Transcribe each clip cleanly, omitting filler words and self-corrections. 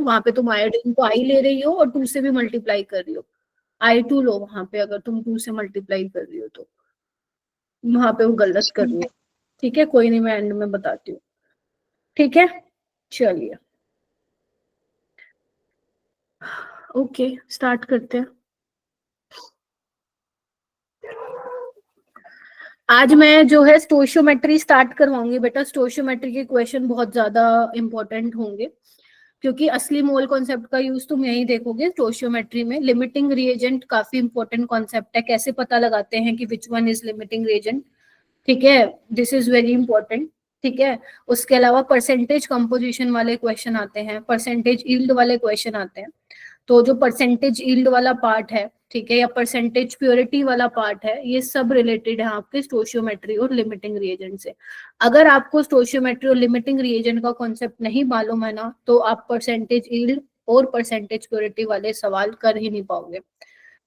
वहां पे तुम आयोडीन को आई ले रही हो और 2 से भी मल्टीप्लाई कर रही हो, I2 लो वहां पे, अगर तुम 2 से मल्टीप्लाई कर रही हो तो वहां पे वो गलत कर रही है। ठीक है, कोई नहीं, मैं एंड में बताती हूँ। ठीक है, चलिए ओके स्टार्ट करते हैं। आज मैं जो है स्टोइशियोमेट्री स्टार्ट करवाऊंगी बेटा। स्टोइशियोमेट्री के क्वेश्चन बहुत ज्यादा इंपॉर्टेंट होंगे, क्योंकि असली मोल कॉन्सेप्ट का यूज तुम यही देखोगे स्टोइशियोमेट्री में। लिमिटिंग रिएजेंट काफी इंपॉर्टेंट कॉन्सेप्ट है, कैसे पता लगाते हैं कि विच वन इज लिमिटिंग रिएजेंट। ठीक है, दिस इज वेरी इंपॉर्टेंट। ठीक है, उसके अलावा परसेंटेज कंपोजिशन वाले क्वेश्चन आते हैं, परसेंटेज यील्ड वाले क्वेश्चन आते हैं। तो जो परसेंटेज यील्ड वाला पार्ट है, ठीक है, या परसेंटेज प्योरिटी वाला पार्ट है, ये सब रिलेटेड है आपके स्टोइशियोमेट्री और लिमिटिंग रिएजेंट से। अगर आपको स्टोइशियोमेट्री और लिमिटिंग रिएजेंट का कॉन्सेप्ट नहीं मालूम है ना, तो आप परसेंटेज यील्ड और परसेंटेज प्योरिटी वाले सवाल कर ही नहीं पाओगे।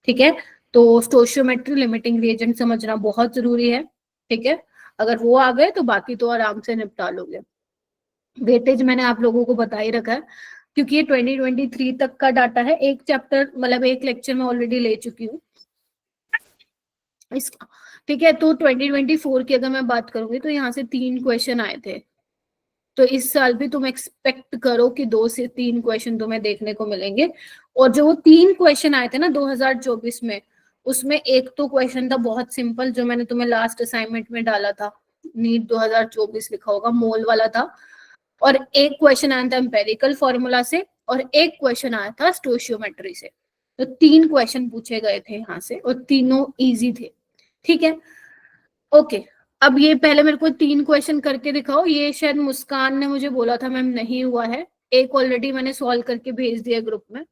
ठीक है, तो स्टोइशियोमेट्री लिमिटिंग रिएजेंट समझना बहुत जरूरी है। ठीक है, अगर वो आ गए तो बाकी तो आराम से निपटा लोगे। वेटेज मैंने आप लोगों को बता ही रखा है, क्योंकि ये 2023 तक का डाटा है। एक चैप्टर मतलब एक लेक्चर में ऑलरेडी ले चुकी हूँ इसका। ठीक है, तो 2024 की अगर मैं बात करूंगी तो यहाँ से 3 क्वेश्चन आए थे। तो इस साल भी तुम एक्सपेक्ट करो कि 2 से 3 क्वेश्चन तुम्हें देखने को मिलेंगे। और जो वो 3 क्वेश्चन आए थे ना 2024 में, उसमें एक तो क्वेश्चन था बहुत सिंपल, जो मैंने तुम्हें लास्ट असाइनमेंट में डाला था, नीट 2024 लिखा होगा, मोल वाला था। और एक क्वेश्चन आया था एम्पेरिकल फॉर्मूला से, और एक क्वेश्चन आया था स्टोइशियोमेट्री से। तो 3 क्वेश्चन पूछे गए थे यहाँ से, और तीनों इजी थे। ठीक है, ओके। अब ये पहले मेरे को 3 क्वेश्चन करके दिखाओ। ये शायद मुस्कान ने मुझे बोला था मैम नहीं हुआ है, एक ऑलरेडी मैंने सॉल्व करके भेज दिया ग्रुप में।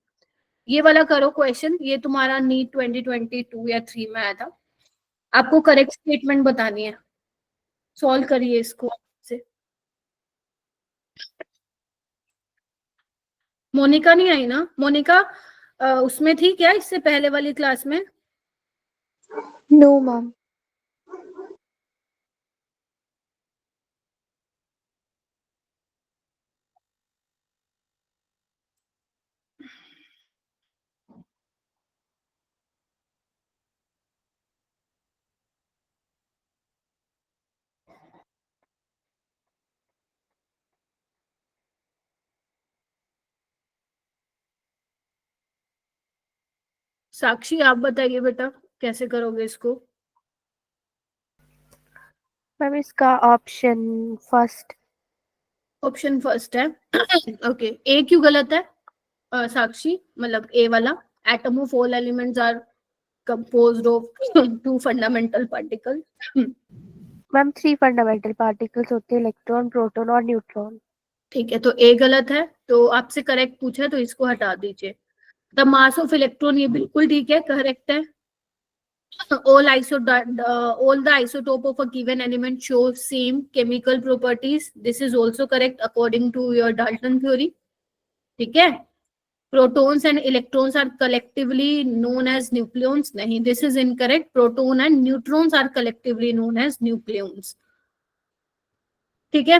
ये वाला करो क्वेश्चन, ये तुम्हारा नीट 2022 या 3 में आया था। आपको करेक्ट स्टेटमेंट बतानी है, सॉल्व करिए इसको से। मोनिका नहीं आई ना? मोनिका उसमें थी क्या इससे पहले वाली क्लास में? No ma'am. साक्षी आप बताइए बेटा, कैसे करोगे इसको? मैम इसका ऑप्शन फर्स्ट। ऑप्शन फर्स्ट है ओके। ए क्यों गलत है साक्षी? मतलब ए वाला, atom of all elements are composed of 2 fundamental particles. Ma'am 3 fundamental particles होते हैं, इलेक्ट्रॉन, प्रोटॉन और न्यूट्रॉन। ठीक है, तो ए गलत है, तो आपसे करेक्ट पूछा तो इसको हटा दीजिए। द मास ऑफ इलेक्ट्रॉन, ये बिल्कुल ठीक है, करेक्ट है। all all the isotope of a given element show same chemical properties. This is also correct according to your Dalton theory. ठीक है, protons and electrons are collectively known as nucleons. नहीं, this is incorrect. Proton and neutrons are collectively known as nucleons. ठीक है,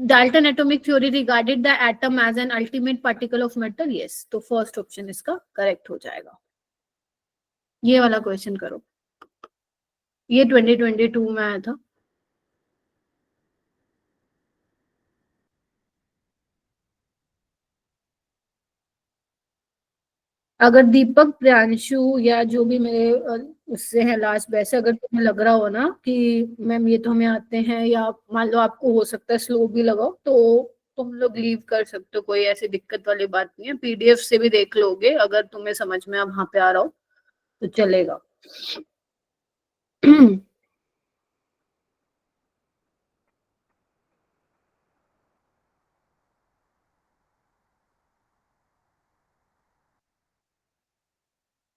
Dalton atomic theory regarded the atom as an ultimate particle of matter. Yes, तो first option इसका correct हो जाएगा। ये वाला question करो, ये 2022 में आया था। अगर दीपक, प्रियांशु या जो भी मेरे उससे है लास्ट बैच, अगर तुम्हें लग रहा हो ना कि मैम ये तो हमें आते हैं, या मान लो आपको हो सकता है स्लो भी लगाओ, तो तुम लोग लीव कर सकते हो, कोई ऐसी दिक्कत वाली बात नहीं है। पीडीएफ से भी देख लोगे, अगर तुम्हें समझ में अब वहां पे आ रहा हो तो चलेगा।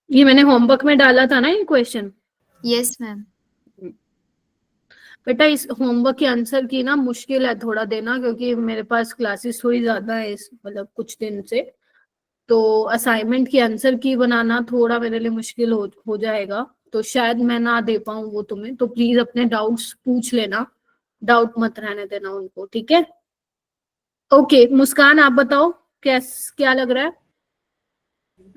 ये मैंने होमवर्क में डाला था ना ये क्वेश्चन? Yes ma'am. बेटा इस होमवर्क के आंसर की ना मुश्किल है थोड़ा देना, क्योंकि मेरे पास क्लासेस थोड़ी ज्यादा है इस मतलब कुछ दिन से, तो असाइनमेंट की आंसर की बनाना थोड़ा मेरे लिए मुश्किल हो जाएगा। तो शायद मैं ना दे पाऊँ वो तुम्हें, तो प्लीज अपने डाउट्स पूछ लेना, डाउट मत रहने देना उनको। ठीक है, ओके। मुस्कान आप बताओ, क्या लग रहा है?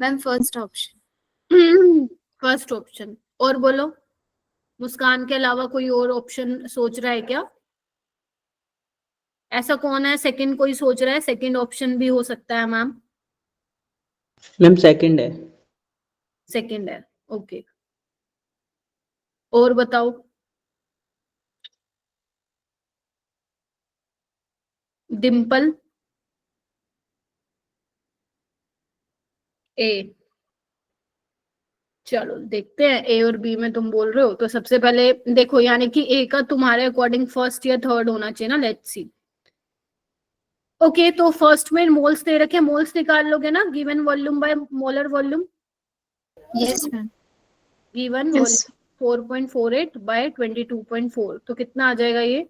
Ma'am first option. First option. और बोलो, मुस्कान के अलावा कोई और ऑप्शन सोच रहा है क्या? ऐसा कौन है सेकंड कोई सोच रहा है? सेकंड ऑप्शन भी हो सकता है मैम। मैम सेकंड है। सेकंड है, ओके। और बताओ। डिम्पल? ए। चलो देखते हैं, ए और बी में तुम बोल रहे हो तो सबसे पहले देखो, यानी कि ए का तुम्हारे अकॉर्डिंग फर्स्ट या थर्ड होना चाहिए ना। Let's see. ओके, तो फर्स्ट में मोल्स दे रखे, मोल्स निकाल लोगे ना, given volume by molar volume. Yes ma'am. Given Yes. 4.48 by 22.4, तो कितना आ जाएगा ये?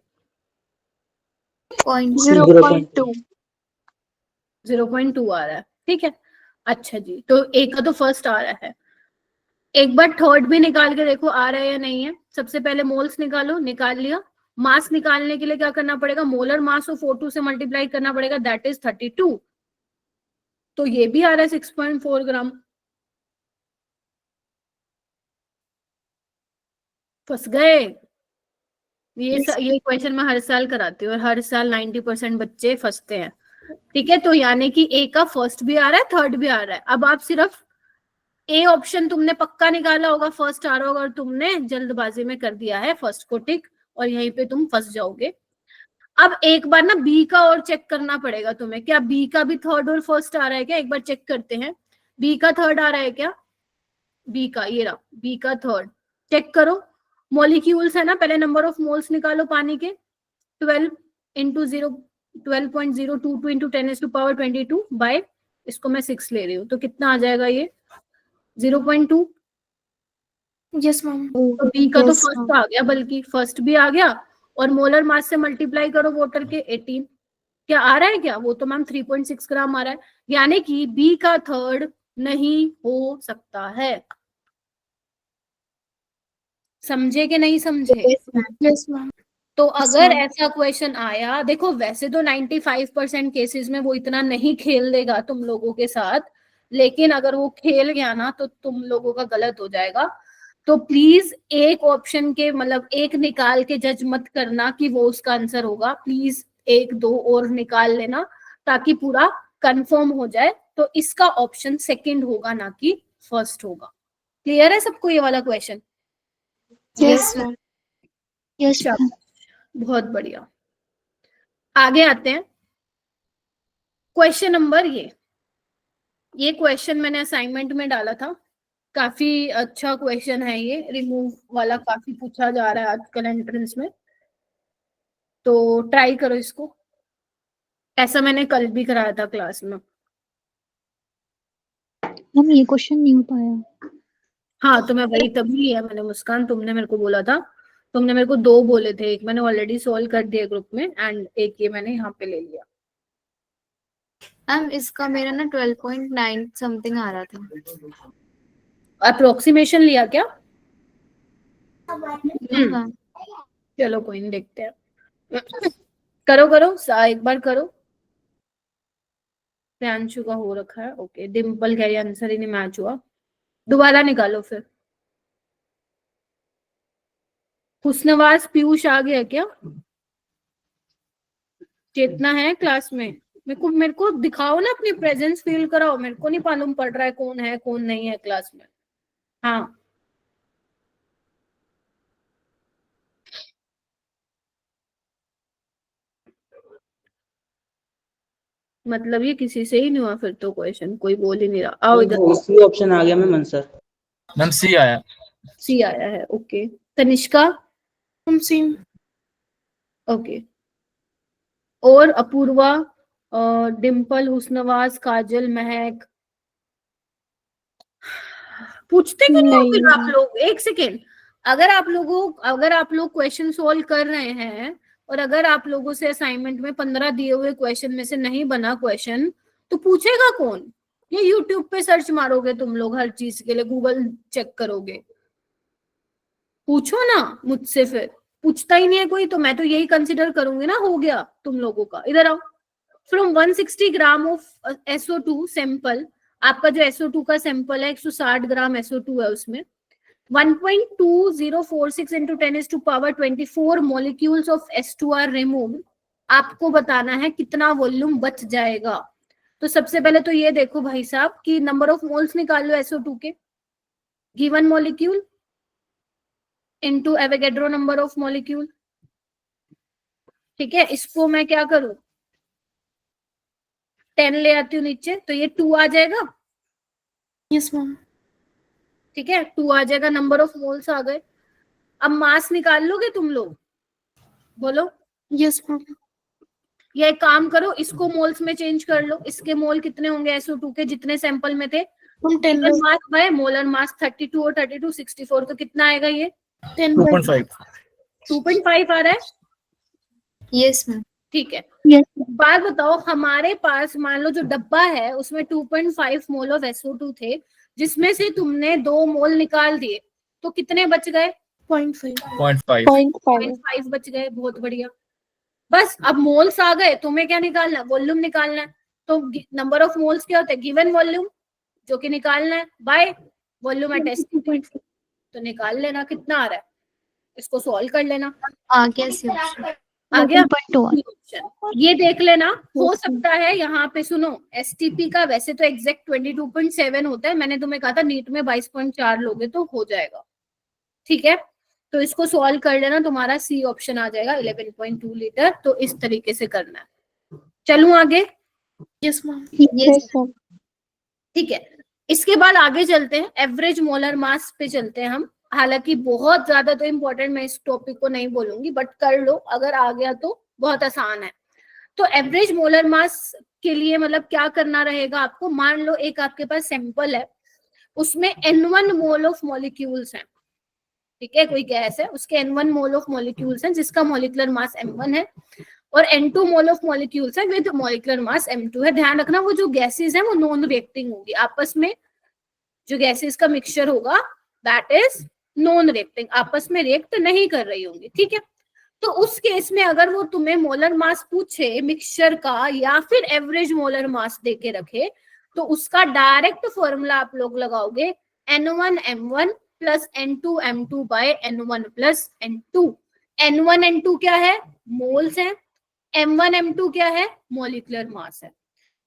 0.2। 0.2 आ रहा है, ठीक है। अच्छा जी, तो ए का तो फर्स्ट आ रहा है। एक बार थर्ड भी निकाल के देखो आ रहा है या नहीं है। सबसे पहले मोल्स निकालो, निकाल लिया। मास निकालने के लिए क्या करना पड़ेगा? मोलर मास को 42 से मल्टीप्लाई करना पड़ेगा, दैट इज 32। तो ये भी आ रहा है 6.4 ग्राम। फंस गए। ये क्वेश्चन मैं हर साल कराती हूँ और हर साल 90% बच्चे फंसते हैं। ठीक है, तो यानी कि ए का फर्स्ट भी आ रहा है, थर्ड भी आ रहा है। अब आप सिर्फ ए ऑप्शन तुमने पक्का निकाला होगा, फर्स्ट आ रहा होगा, और तुमने जल्दबाजी में कर दिया है फर्स्ट को टिक, और यहीं पे तुम फंस जाओगे। अब एक बार ना बी का और चेक करना पड़ेगा तुम्हें। क्या बी का भी थर्ड और फर्स्ट आ रहा है क्या? एक बार चेक करते हैं, बी का थर्ड आ रहा है क्या? बी का, ये रहा बी का थर्ड। चेक करो, मॉलिक्यूल्स है ना, पहले नंबर ऑफ मोल्स निकालो पानी के। 12 इंटू 0, 12.022 इंटू 10⁻22 बाय, इसको मैं 6 ले रही हूँ, तो कितना आ जाएगा ये? 0.2। Yes ma'am. तो बी का तो फर्स्ट आ गया, बल्कि फर्स्ट भी आ गया, और मोलर मास से मल्टीप्लाई करो वाटर के 18। क्या आ रहा है? क्या वो तो मैम 3.6 ग्राम आ रहा है, यानी कि बी का थर्ड नहीं हो सकता है। समझे कि नहीं समझे? Yes ma'am. तो अगर ऐसा क्वेश्चन आया, देखो वैसे तो 95% केसेस में वो इतना नहीं खेल देगा तुम लोगों के साथ, लेकिन अगर वो खेल गया ना तो तुम लोगों का गलत हो जाएगा। तो प्लीज एक ऑप्शन के मतलब एक निकाल के जज मत करना कि वो उसका आंसर होगा। प्लीज एक दो और निकाल लेना ताकि पूरा कंफर्म हो जाए। तो इसका ऑप्शन सेकंड होगा, ना कि फर्स्ट होगा। क्लियर है सबको ये वाला question? Yes ma'am. Yes ma'am. बहुत बढ़िया। आगे आते हैं। क्वेश्चन नंबर ये क्वेश्चन मैंने असाइनमेंट में डाला था। काफी अच्छा क्वेश्चन है ये, रिमूव वाला काफी पूछा जा रहा है आजकल एंट्रेंस में, तो ट्राई करो इसको। ऐसा मैंने कल भी कराया था क्लास में। मैम ये क्वेश्चन नहीं हो पाया। हाँ, तो मैं वही तभी लिया मैंने। मुस्कान, तुमने मेरे को बोला था, तुमने मेरे को 2 बोले थे, एक मैंने ऑलरेडी सॉल्व कर दिया ग्रुप में, एंड एक ये मैंने यहाँ पे ले लिया। मैम इसका मेरा ना 12.9 समथिंग आ रहा था। अप्रोक्सीमेशन लिया क्या? मैम चलो कोई नहीं, देखते हैं। करो करो एक बार करो। प्रियांशु का हो रखा है, ओके। डिम्पल कह रही आंसर ही नहीं मैच हुआ, दोबारा निकालो फिर। हुस्नवाज पीयूष आ गया क्या? चेतना है क्लास में? मेरे को दिखाओ ना, अपनी प्रेजेंस फील कराओ। मेरे को नहीं मालूम पड़ रहा है कौन नहीं है क्लास में। हाँ, मतलब ये किसी से ही नहीं हुआ फिर तो क्वेश्चन, कोई बोल ही नहीं रहा। आओ इधर। सी ऑप्शन आ गया मैम आंसर। मैम सी आया। सी आया है, ओके। तनिष्का? सी। ओके। और अपूर्वा, डिम्पल, हुस्नवाज, काजल, महक? पूछते क्यों नहीं हो फिर आप लोग? एक सेकेंड। अगर आप लोग क्वेश्चन सोल्व कर रहे हैं और अगर आप लोगों से असाइनमेंट में 15 दिए हुए क्वेश्चन में से नहीं बना क्वेश्चन, तो पूछेगा कौन? ये यूट्यूब पे सर्च मारोगे तुम लोग हर चीज के लिए, गूगल चेक करोगे? पूछो ना मुझसे। फिर पूछता ही नहीं है कोई, तो मैं तो यही कंसिडर करूंगी ना हो गया तुम लोगों का। इधर आओ। From 160 gram of SO2 sample, आपका जो SO2 का सैंपल है 160 ग्राम SO2 है, उसमें 1.2046 into 10 is to power 24 molecules of S2 are removed. आपको बताना है कितना वॉल्यूम बच जाएगा। तो सबसे पहले तो ये देखो भाई साहब कि नंबर ऑफ मोल्स निकाल लो SO2 के, given molecule into Avogadro number of molecule. ठीक है, इसको मैं क्या करूं, 10 ले आती हूँ नीचे, तो ये 2 आ जाएगा। Yes ma'am. ठीक है, 2 आ जाएगा, नंबर ऑफ मोल्स आ गए। अब मास निकाल लोगे तुम लोग, बोलो। Yes ma'am. ये एक काम करो, इसको मोल्स में चेंज कर लो। इसके मोल कितने होंगे SO2 के, जितने सैंपल में थे? हम 10 मास बाय मोलर मास 32 और 32 64, तो कितना आएगा ये? 10.5। 2.5 आ रहा है। Yes ma'am. ठीक है, Yes. बात बताओ, हमारे पास मान लो जो डब्बा है उसमें 2.5 मोल ऑफ SO2 थे, जिसमें से तुमने 2 मोल निकाल दिए, तो कितने बच गए? 0.5। 0.5 बच गए। बहुत बढ़िया। बस अब मोल्स आ गए, तुम्हें क्या निकालना है? वॉल्यूम निकालना है। तो नंबर ऑफ मोल्स क्या होता है? गिवन वॉल्यूम, जो कि निकालना है बाय वॉल्यूम एट एस्टिमेट। तो निकाल लेना कितना आ रहा है, इसको सॉल्व कर लेना। आ गया सी ऑप्शन। आ गया 2.1. ऑप्शन। ये देख लेना, हो सकता है यहाँ पे, सुनो, STP का वैसे तो एग्जैक्ट 22.7 होता है, मैंने तुम्हें कहा था नीट में 22.4 लोगे तो हो जाएगा। ठीक है, तो इसको सॉल्व कर लेना, तुम्हारा सी ऑप्शन आ जाएगा 11.2 लीटर। तो इस तरीके से करना है। चलूं आगे? Yes ma'am. Yes, sir. ठीक है, इसके बाद आगे चलते हैं, एवरेज मोलर मास पे चलते हैं हम। हालांकि बहुत ज्यादा तो इम्पोर्टेंट मैं इस टॉपिक को नहीं बोलूंगी, बट कर लो, अगर आ गया तो बहुत आसान है। तो एवरेज मोलर मास के लिए मतलब क्या करना रहेगा आपको? मान लो एक आपके पास सैंपल है, उसमें N1 मोल ऑफ मॉलिक्यूल्स हैं। ठीक है, कोई गैस है, उसके N1 मोल ऑफ मॉलिक्यूल्स हैं, जिसका मॉलिक्यूलर मास M1 है, और N2 मोल ऑफ मॉलिक्यूल्स हैं विद मॉलिक्यूलर मास M2 है। ध्यान रखना, वो जो गैसेस हैं वो नॉन रिएक्टिंग होगी आपस में। जो गैसेस का मिक्सचर होगा दैट इज नॉन रिएक्टिंग, आपस में रिएक्ट नहीं कर रही होंगी। ठीक है, तो उस केस में अगर वो तुम्हें मोलर मास पूछे मिक्सचर का, या फिर एवरेज मोलर मास देके रखे, तो उसका डायरेक्ट फॉर्मूला आप लोग लगाओगे N1M1 plus N2M2 bye N1 plus N2। N1 N2 क्या है? मोल्स है। M1 M2 क्या है? मॉलिक्यूलर मास है।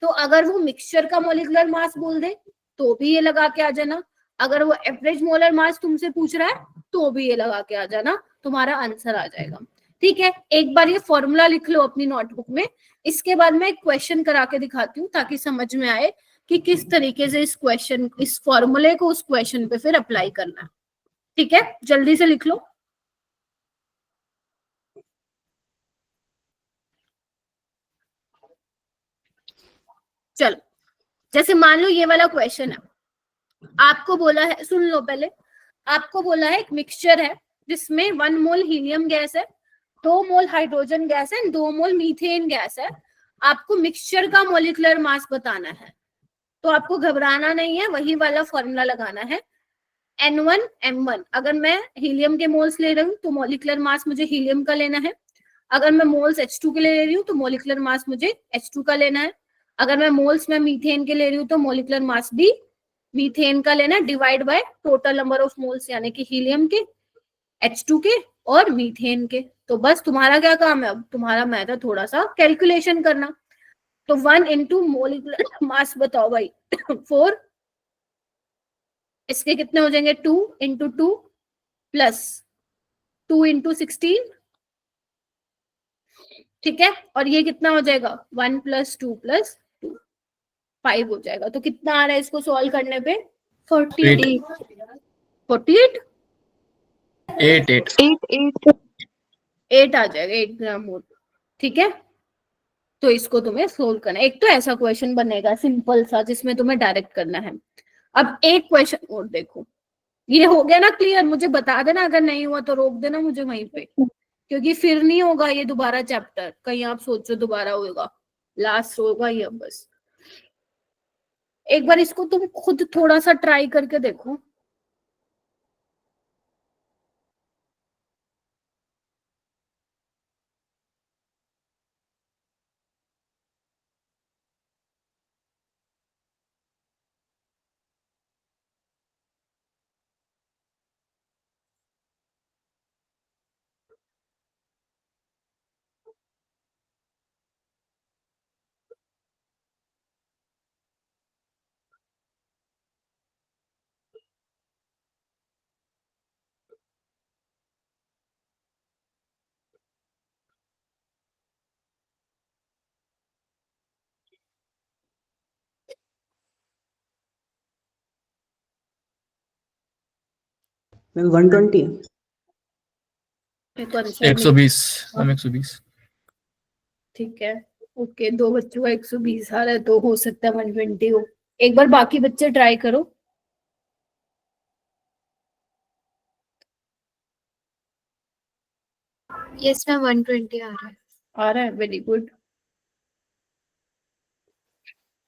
तो अगर वो मिक्सचर का मॉलिक्यूलर मास बोल दे तो भी ये लगा के आ जाना, अगर वो एवरेज मोलर मास तुमसे पूछ रहा है तो भी ये लगा के आ जाना, तुम्हारा आंसर आ जाएगा। ठीक है, एक बार ये फॉर्मूला लिख लो अपनी नोटबुक में। इसके बाद मैं एक क्वेश्चन करा के दिखाती हूँ ताकि समझ में आए कि किस तरीके से इस फॉर्मूले को उस क्वेश्चन पे फिर अप्लाई करना है। ठीक है, जल्दी से लिख लो। चलो, जैसे मान लो ये वाला क्वेश्चन है, आपको बोला है, सुन लो पहले, आपको बोला है एक मिक्सचर है जिसमें 1 मोल हीलियम गैस है, 2 मोल हाइड्रोजन गैस है, 2 मोल मीथेन गैस है। आपको मिक्सचर का मॉलिक्यूलर मास बताना है, तो आपको घबराना नहीं है, वही वाला फॉर्मूला लगाना है N1M1। अगर मैं हीलियम के मोल्स ले रही हूँ तो मॉलिक्यूलर मास मुझे हीलियम का लेना है। अगर मैं मोल्स H2 के ले रही हूँ तो मॉलिक्यूलर मास मुझे H2 का लेना है। अगर मैं मोल्स में मीथेन के ले रही हूँ तो मॉलिक्यूलर मास भी मीथेन का लेना, divide by total number of moles, यानी कि हीलियम के, H2 के और मीथेन के। तो बस तुम्हारा क्या काम है, अब तुम्हारा मैं था थोड़ा सा कैलकुलेशन करना। तो 1 इंटू मोलिकुलर मास बताओ भाई 4, इसके कितने हो जाएंगे? 2 इंटू 2 प्लस 2 इंटू 16। ठीक है, और ये कितना हो जाएगा? 1 प्लस 2 प्लस 2, 5 हो जाएगा। तो कितना आ रहा है इसको सॉल्व करने पे? 48 48 8 आ जाएगा, 8 ग्राम मोल। ठीक है, तो इसको तुम्हें सोल्व करना है। एक तो ऐसा क्वेश्चन बनेगा सिंपल सा जिसमें तुम्हें डायरेक्ट करना है। अब एक क्वेश्चन और देखो, ये हो गया ना क्लियर? मुझे बता देना, अगर नहीं हुआ तो रोक देना मुझे वहीं पे, क्योंकि फिर नहीं होगा ये दोबारा चैप्टर, कहीं आप सोचो दोबारा होगा, लास्ट होगा ये। बस एक बार इसको तुम खुद थोड़ा सा ट्राई करके देखो। मैम 120। एक आंसर 120 मैम 120। ठीक है, ओके, दो बच्चों का 120 आ रहा है तो हो सकता है 120 हो। एक बार बाकी बच्चे ट्राई करो। यस मैम 120 आ रहा है। आ रहा है, वेरी गुड।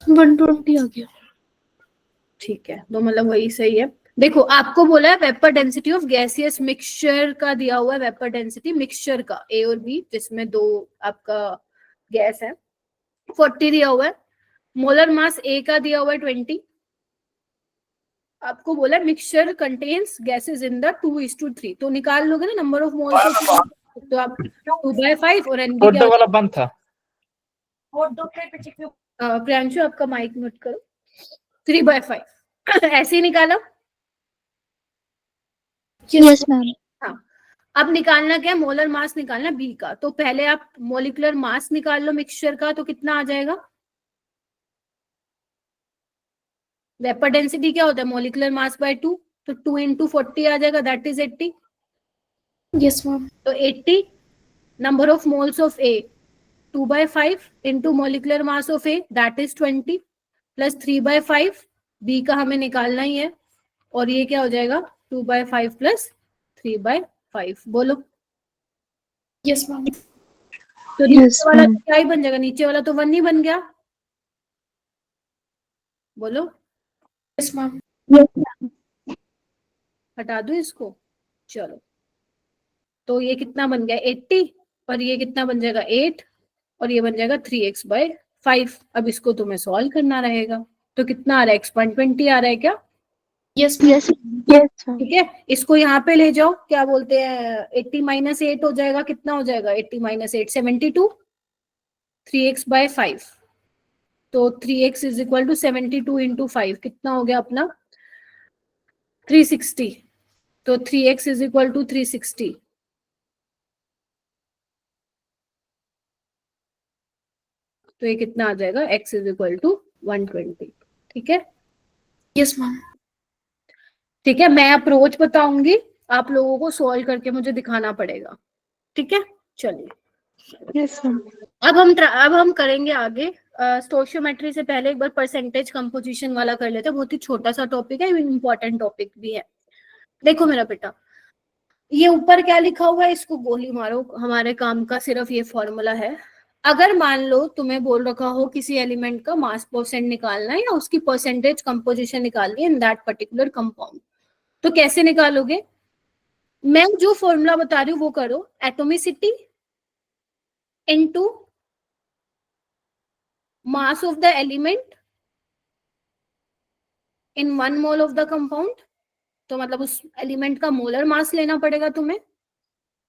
120 आ गया, ठीक है, तो मतलब वही सही है। देखो आपको बोला है vapour density of gaseous mixture का दिया हुआ है, वेपर डेंसिटी मिक्सचर का ए और बी जिसमें दो आपका गैस है, 40 दिया हुआ है। मोलर मास ए का दिया हुआ है 20। आपको बोला mixture contains gases in the 2:3, तो निकाल लोगे ना नंबर ऑफ मोल्स ऑफ, तो आप 2/5 और एनबी क्या वाला बंद था। प्रियांशु आपका माइक म्यूट करो। 3/5 ऐसे ही निकाला। Yes ma'am. हाँ, अब निकालना क्या है, मोलर मास निकालना बी का। तो पहले आप मोलिकुलर मास निकाल लो मिक्सचर का, तो कितना आ जाएगा। वेपर डेंसिटी क्या होता है, मोलिकुलर मास बाय 2, तो 2 × 40 आ जाएगा, दैट इज 80। Yes ma'am. तो 80 number of moles of A 2/5 into molecular mass of A that is 20 plus 3/5 B का हमें निकालना ही है, और ये क्या हो जाएगा 2/5 प्लस 3/5। बोलो। Yes ma'am. तो नीचे वाला तो क्या ही बन जाएगा, नीचे वाला तो 1 ही बन गया। बोलो। Yes ma'am. हटा दो इसको, चलो। तो ये कितना बन गया 80, और ये कितना बन जाएगा 8, और ये बन जाएगा 3x/5। अब इसको तुम्हें सॉल्व करना रहेगा। तो कितना आ रहा है, x/20 आ रहा है क्या। यस यस यस ठीक है, इसको यहाँ पे ले जाओ, क्या बोलते हैं 80 - 8 हो जाएगा, कितना हो जाएगा 80 - 8 72, 3x/5। तो 3x = 72 × 5 कितना हो गया अपना 360। तो 3x = 360। तो ये कितना आ जाएगा, x = 120। ठीक है। Yes ma'am. ठीक है, मैं अप्रोच बताऊंगी, आप लोगों को सॉल्व करके मुझे दिखाना पड़ेगा। ठीक है, चलिए। Yes ma'am. अब हम करेंगे आगे। स्टोइशियोमेट्री से पहले एक बार परसेंटेज कंपोजिशन वाला कर लेते हैं, बहुत ही छोटा सा टॉपिक है, इंपॉर्टेंट टॉपिक भी है। देखो मेरा बेटा, ये ऊपर क्या लिखा हुआ है इसको गोली मारो, हमारे काम का सिर्फ ये फॉर्मूला है। अगर मान लो तुम्हें बोल रखा हो किसी एलिमेंट का मास परसेंट निकालना है या उसकी परसेंटेज कंपोजिशन निकालनी है इन दैट पर्टिकुलर कंपाउंड, तो कैसे निकालोगे। मैं जो फॉर्मूला बता रही हूँ वो करो, atomicity into mass of the element in 1 mole of the compound. तो मतलब उस एलिमेंट का मोलर मास लेना पड़ेगा तुम्हें,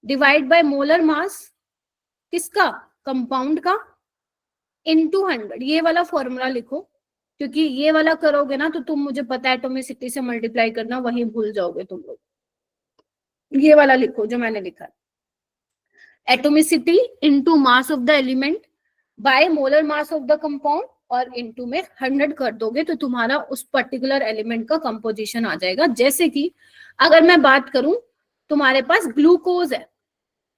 डिवाइड बाय मोलर मास किसका, कंपाउंड का, इनटू 100। ये वाला फॉर्मूला लिखो, क्योंकि ये वाला करोगे ना तो तुम, मुझे पता है एटोमिसिटी से मल्टीप्लाई करना वहीं भूल जाओगे तुम लोग। ये वाला लिखो जो मैंने लिखा है, atomicity into mass of the element by molar mass of the compound, और इनटू में 100 कर दोगे तो तुम्हारा उस पर्टिकुलर एलिमेंट का कंपोजिशन आ जाएगा। जैसे कि अगर मैं बात करूं, तुम्हारे पास ग्लूकोज है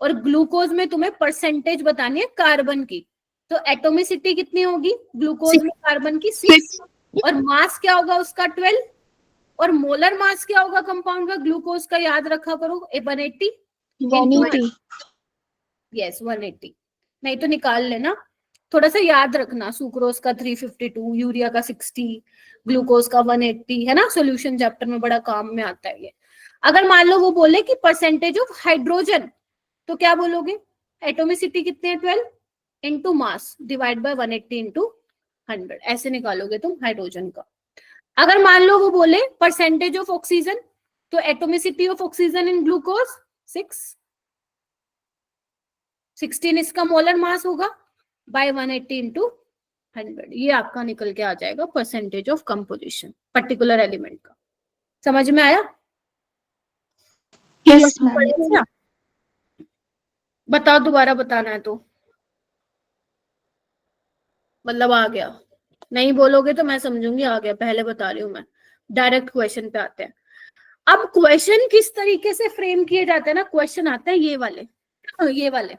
और ग्लूकोज में तुम्हें परसेंटेज बतानी है कार्बन की, तो एटोमिसिटी कितनी होगी ग्लूकोज में कार्बन की 6, और मास क्या होगा उसका 12, और मोलर मास क्या होगा कंपाउंड का ग्लूकोज का, याद रखा करो 180 यस 180। नहीं तो निकाल लेना, थोड़ा सा याद रखना, सुक्रोज का 352, यूरिया का 60, ग्लूकोज का 180, है ना, सॉल्यूशन चैप्टर में बड़ा काम में आता है ये। अगर मान लो वो बोले कि परसेंटेज ऑफ हाइड्रोजन, तो क्या बोलोगे, एटोमिसिटी कितने है 12 into mass divide by 180 into 100, ऐसे निकालोगे तुम हाइड्रोजन का। अगर मान लो वो बोले परसेंटेज ऑफ ऑक्सीजन, तो atomicity of oxygen in glucose 6, 16 इसका मोलर मास होगा बाय 180 इंटू 100। ये आपका निकल के आ जाएगा percentage of composition particular element का। समझ में आया। Yes ma'am. बताओ, दोबारा बताना है तो, मतलब आ गया, नहीं बोलोगे तो मैं समझूंगी आ गया, पहले बता रही हूँ मैं। डायरेक्ट क्वेश्चन पे आते हैं। अब क्वेश्चन किस तरीके से फ्रेम किए जाते हैं ना, क्वेश्चन आते हैं ये वाले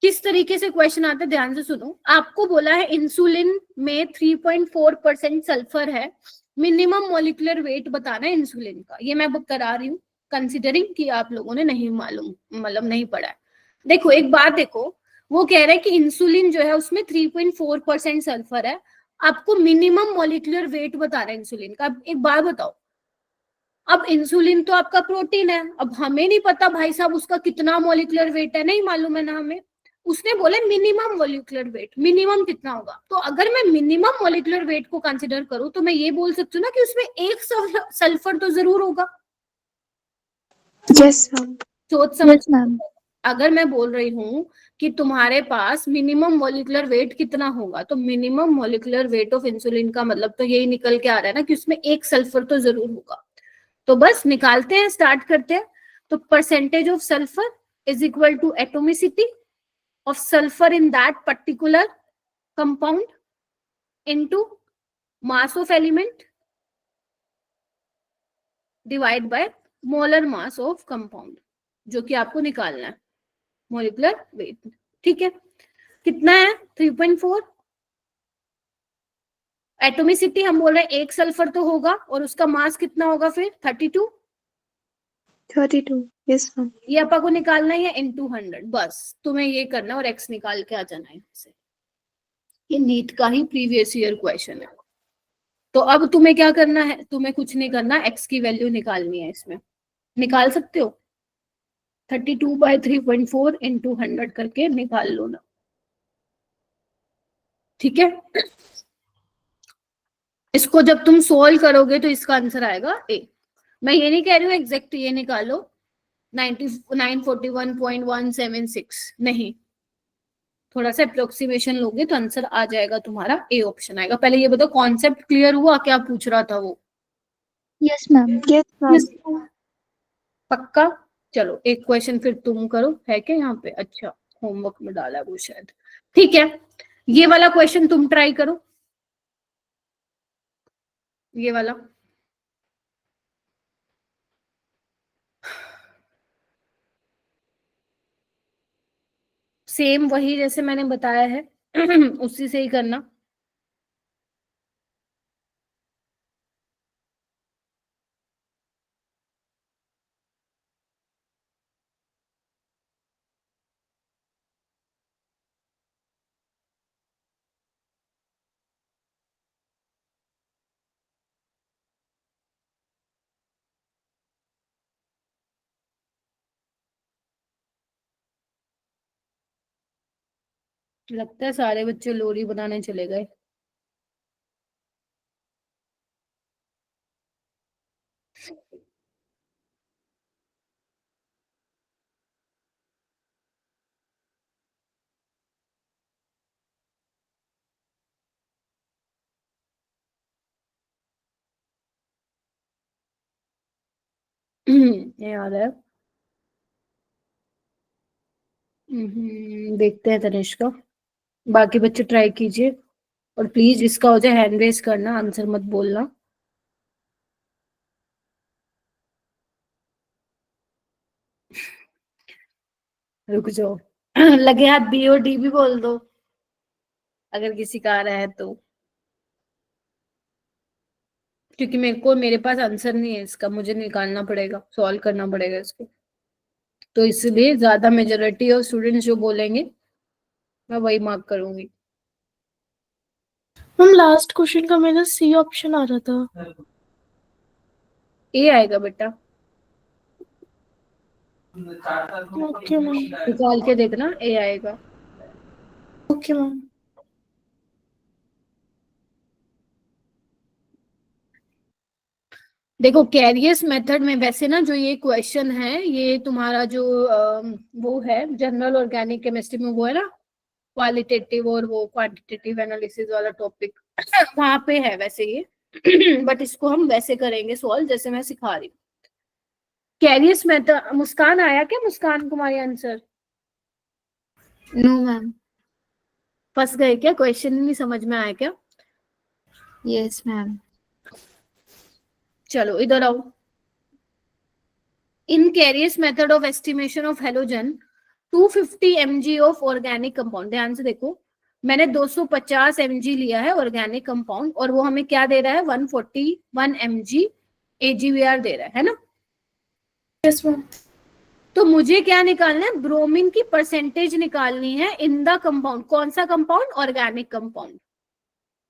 किस तरीके से क्वेश्चन आते हैं, ध्यान से सुनो। आपको बोला है इंसुलिन में 3.4% सल्फर है, मिनिमम मॉलिक्यूलर वेट बताना है इंसुलिन का। ये मैं बुक करा रही हूँ कंसिडरिंग कि आप लोगों ने नहीं मालूम, मतलब नहीं पढ़ा है। देखो एक बात देखो, वो कह रहे हैं कि इंसुलिन जो है उसमें 3.4% सल्फर है, आपको मिनिमम मॉलिक्यूलर वेट बता रहा है इंसुलिन का। अब एक बात बताओ, अब इंसुलिन तो आपका प्रोटीन है, अब हमें नहीं पता भाई साहब उसका कितना मॉलिक्यूलर वेट है, नहीं मालूम है ना हमें। उसने बोले मिनिमम मॉलिक्यूलर वेट, मिनिमम कितना होगा। तो अगर मैं मिनिमम मॉलिक्यूलर वेट को कंसीडर करूं तो मैं ये बोल सकती हूँ ना कि उसमें एक सल्फर तो जरूर होगा। Yes ma'am. सोच समझ। Yes ma'am. अगर मैं बोल रही हूँ कि तुम्हारे पास मिनिमम मॉलिक्यूलर वेट कितना होगा, तो minimum molecular weight of insulin का मतलब तो यही निकल के आ रहा है ना कि उसमें एक सल्फर तो जरूर होगा। तो बस निकालते हैं, स्टार्ट करते हैं। तो percentage of sulphur is equal to atomicity of sulfur in that particular compound into mass of element divide by molar mass of compound, जो कि आपको निकालना है मोलिकुलर वेट। ठीक है, कितना है 3.4। एटोमिसिटी हम बोल रहे हैं एक सल्फर तो होगा, और उसका मास कितना होगा फिर 32। 32 यस मैम। ये आपा को निकालना है into 100, बस तुम्हें ये करना है और x निकाल के आ जाना है इससे। ये नीट का ही प्रीवियस ईयर क्वेश्चन है। तो अब तुम्हें क्या करना है, तुम्हें कुछ नहीं करना, x की वैल्यू निकालनी है। इसमें निकाल सकते हो 32/3.4 into 100 करके निकाल लो ना। ठीक है, इसको जब तुम सोल्व करोगे तो इसका आंसर आएगा ए। मैं ये नहीं कह रही हूँ एग्जैक्ट ये निकालो 941.176, नहीं, थोड़ा सा अप्रोक्सीमेशन लोगे तो आंसर आ जाएगा तुम्हारा, ए ऑप्शन आएगा। पहले ये बताओ कॉन्सेप्ट क्लियर हुआ, क्या पूछ रहा था वो? Yes ma'am. Yes ma'am. पक्का? चलो एक क्वेश्चन फिर तुम करो, है क्या यहाँ पे? अच्छा होमवर्क में डाला है वो शायद। ठीक है, ये वाला क्वेश्चन तुम ट्राई करो, ये वाला। सेम वही जैसे मैंने बताया है उसी से ही करना। लगता है सारे बच्चे लोरी बनाने चले गए। याद है। देखते हैं तनिष्क का, बाकी बच्चे ट्राई कीजिए, और प्लीज इसका हो जाए हैंड रेस करना, आंसर मत बोलना। रुक जाओ लगे हाथ बी और डी भी बोल दो अगर किसी का आ रहा है तो, क्योंकि मेरे पास आंसर नहीं है इसका, मुझे निकालना पड़ेगा, सॉल्व करना पड़ेगा इसको। तो इसलिए ज्यादा मेजोरिटी ऑफ स्टूडेंट्स जो बोलेंगे मैं वही मार्क करूंगी। मैम लास्ट क्वेश्चन का मेरा सी ऑप्शन आ रहा था। ए आएगा बेटा, ओके मैम। निकाल के देखना, ए आएगा। Okay ma'am. देखो कैरियर्स मेथड में वैसे ना जो ये क्वेश्चन है, ये तुम्हारा जो वो है जनरल ऑर्गेनिक केमिस्ट्री में, वो है ना क्वालिटेटिव और वो क्वांटिटेटिव एनालिसिस वाला टॉपिक वहां पे है वैसे ये बट इसको हम वैसे करेंगे सॉल्व जैसे मैं सिखा रही हूँ। कैरियर्स मेथड, मुस्कान आया क्या? मुस्कान तुम्हारी आंसर? No ma'am. फंस गए क्या? क्वेश्चन ही नहीं समझ में आया क्या? Yes ma'am. चलो इधर आओ। In Carius method of estimation of halogen 250 mg of organic compound, ध्यान से देखो, मैंने 250 mg लिया है ऑर्गेनिक कंपाउंड और वो हमें क्या दे रहा है, 141 mg AgBr दे रहा है ना। Yes, ma'am. तो मुझे क्या निकालना है, ब्रोमीन की परसेंटेज निकालनी है इन द कंपाउंड। कौन सा compound, organic compound.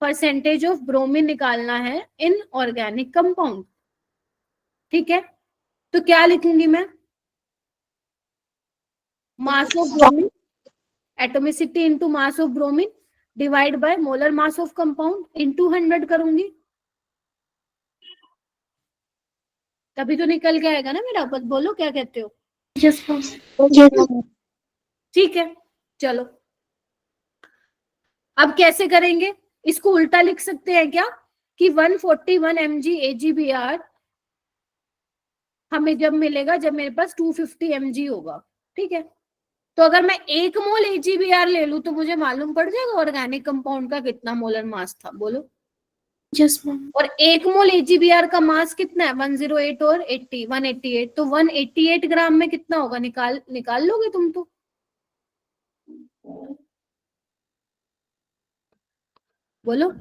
Percentage of bromine निकालना है इन ऑर्गेनिक कंपाउंड, ठीक है। तो क्या लिखूंगी मैं, mass of bromine, atomicity into mass of bromine divide by molar mass of compound into 100 करूंगी, तभी तो निकल के आएगा ना मेरा। बस बोलो क्या कहते हो। Yes, ma'am. ठीक है, चलो अब कैसे करेंगे, इसको उल्टा लिख सकते हैं क्या, कि 141 mg AgBr हमें जब मिलेगा जब मेरे पास 250 mg होगा, ठीक है। तो अगर मैं 1 मोल AgBr ले लूं तो मुझे मालूम पड़ जाएगा ऑर्गेनिक कंपाउंड का कितना मोलर मास था, बोलो। Yes, ma'am. और 1 मोल AgBr का मास कितना है, 108 और 80, 188, तो 188 ग्राम में कितना होगा, निकाल लोगे तुम तो। बोलो,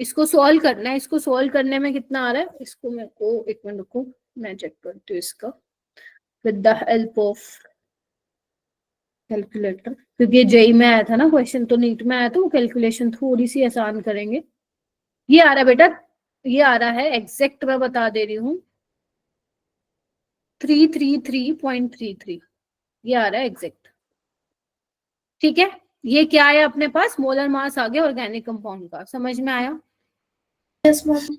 इसको सॉल्व करना है, इसको सॉल्व करने में कितना आ रहा है, इसको मेरे को एक मिनट रुको, मैं चेक करती हूँ इसका with the help of calculator, क्योंकि ये जेई में आया था ना क्वेश्चन, तो नीट में आया तो वो कैलकुलेशन थोड़ी सी आसान करेंगे। ये आ रहा है बेटा, ये आ रहा है एग्जैक्ट, मैं बता दे रही हूँ 333.33, ये आ रहा है एग्जैक्ट, ठीक है। ये क्या है अपने पास, मोलर मास आ गया ऑर्गेनिक कंपाउंड का, समझ में आया। Yes, ma'am.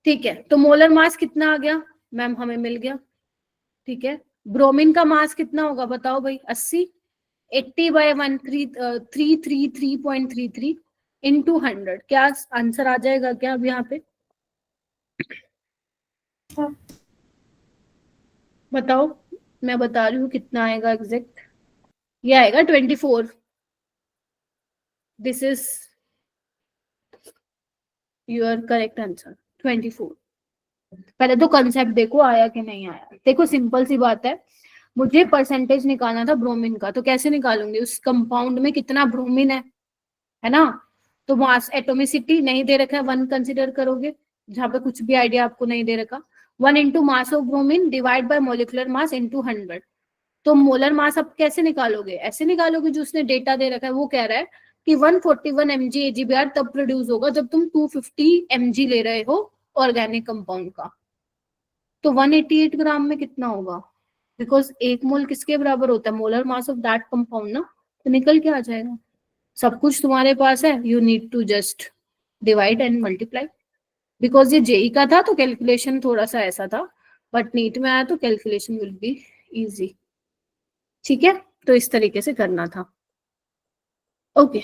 ठीक है, तो मोलर मास कितना आ गया मैम, हमें मिल गया, ठीक है। ब्रोमीन का मास कितना होगा बताओ भाई, 80, 80 बाय 333.33 इंटू 100, क्या आंसर आ जाएगा क्या अब यहाँ पे, बताओ। मैं बता रही हूँ कितना आएगा एग्जैक्ट, ये आएगा 24। This is your correct answer, 24। पहले तो कंसेप्ट देखो आया कि नहीं आया। देखो सिंपल सी बात है, मुझे परसेंटेज निकालना था ब्रोमीन का, तो कैसे निकालूंगी, उस कंपाउंड में कितना ब्रोमीन है ना। तो मास एटोमिसिटी नहीं दे रखा है, 1 कंसिडर करोगे, जहां पे कुछ भी आइडिया आपको नहीं दे रखा। 1 into mass of bromine divide by molecular mass into 100। तो मोलर मास आप कैसे निकालोगे, ऐसे निकालोगे जो उसने डेटा दे रखा है। वो कह रहा है कि 141 mg AgBr तब प्रोड्यूस होगा जब तुम 250 mg ले रहे हो ऑर्गेनिक कंपाउंड का। तो 188 ग्राम में कितना होगा, बिकॉज 1 मोल किसके बराबर होता है, molar mass of that compound ना, तो निकल के आ जाएगा। सब कुछ तुम्हारे पास है, you need to just divide and multiply. Because ये जेई का था तो कैलकुलेशन थोड़ा सा ऐसा था, बट नीट में आया तो कैलकुलेशन विल बी इजी, ठीक है। तो इस तरीके से करना था, ओके।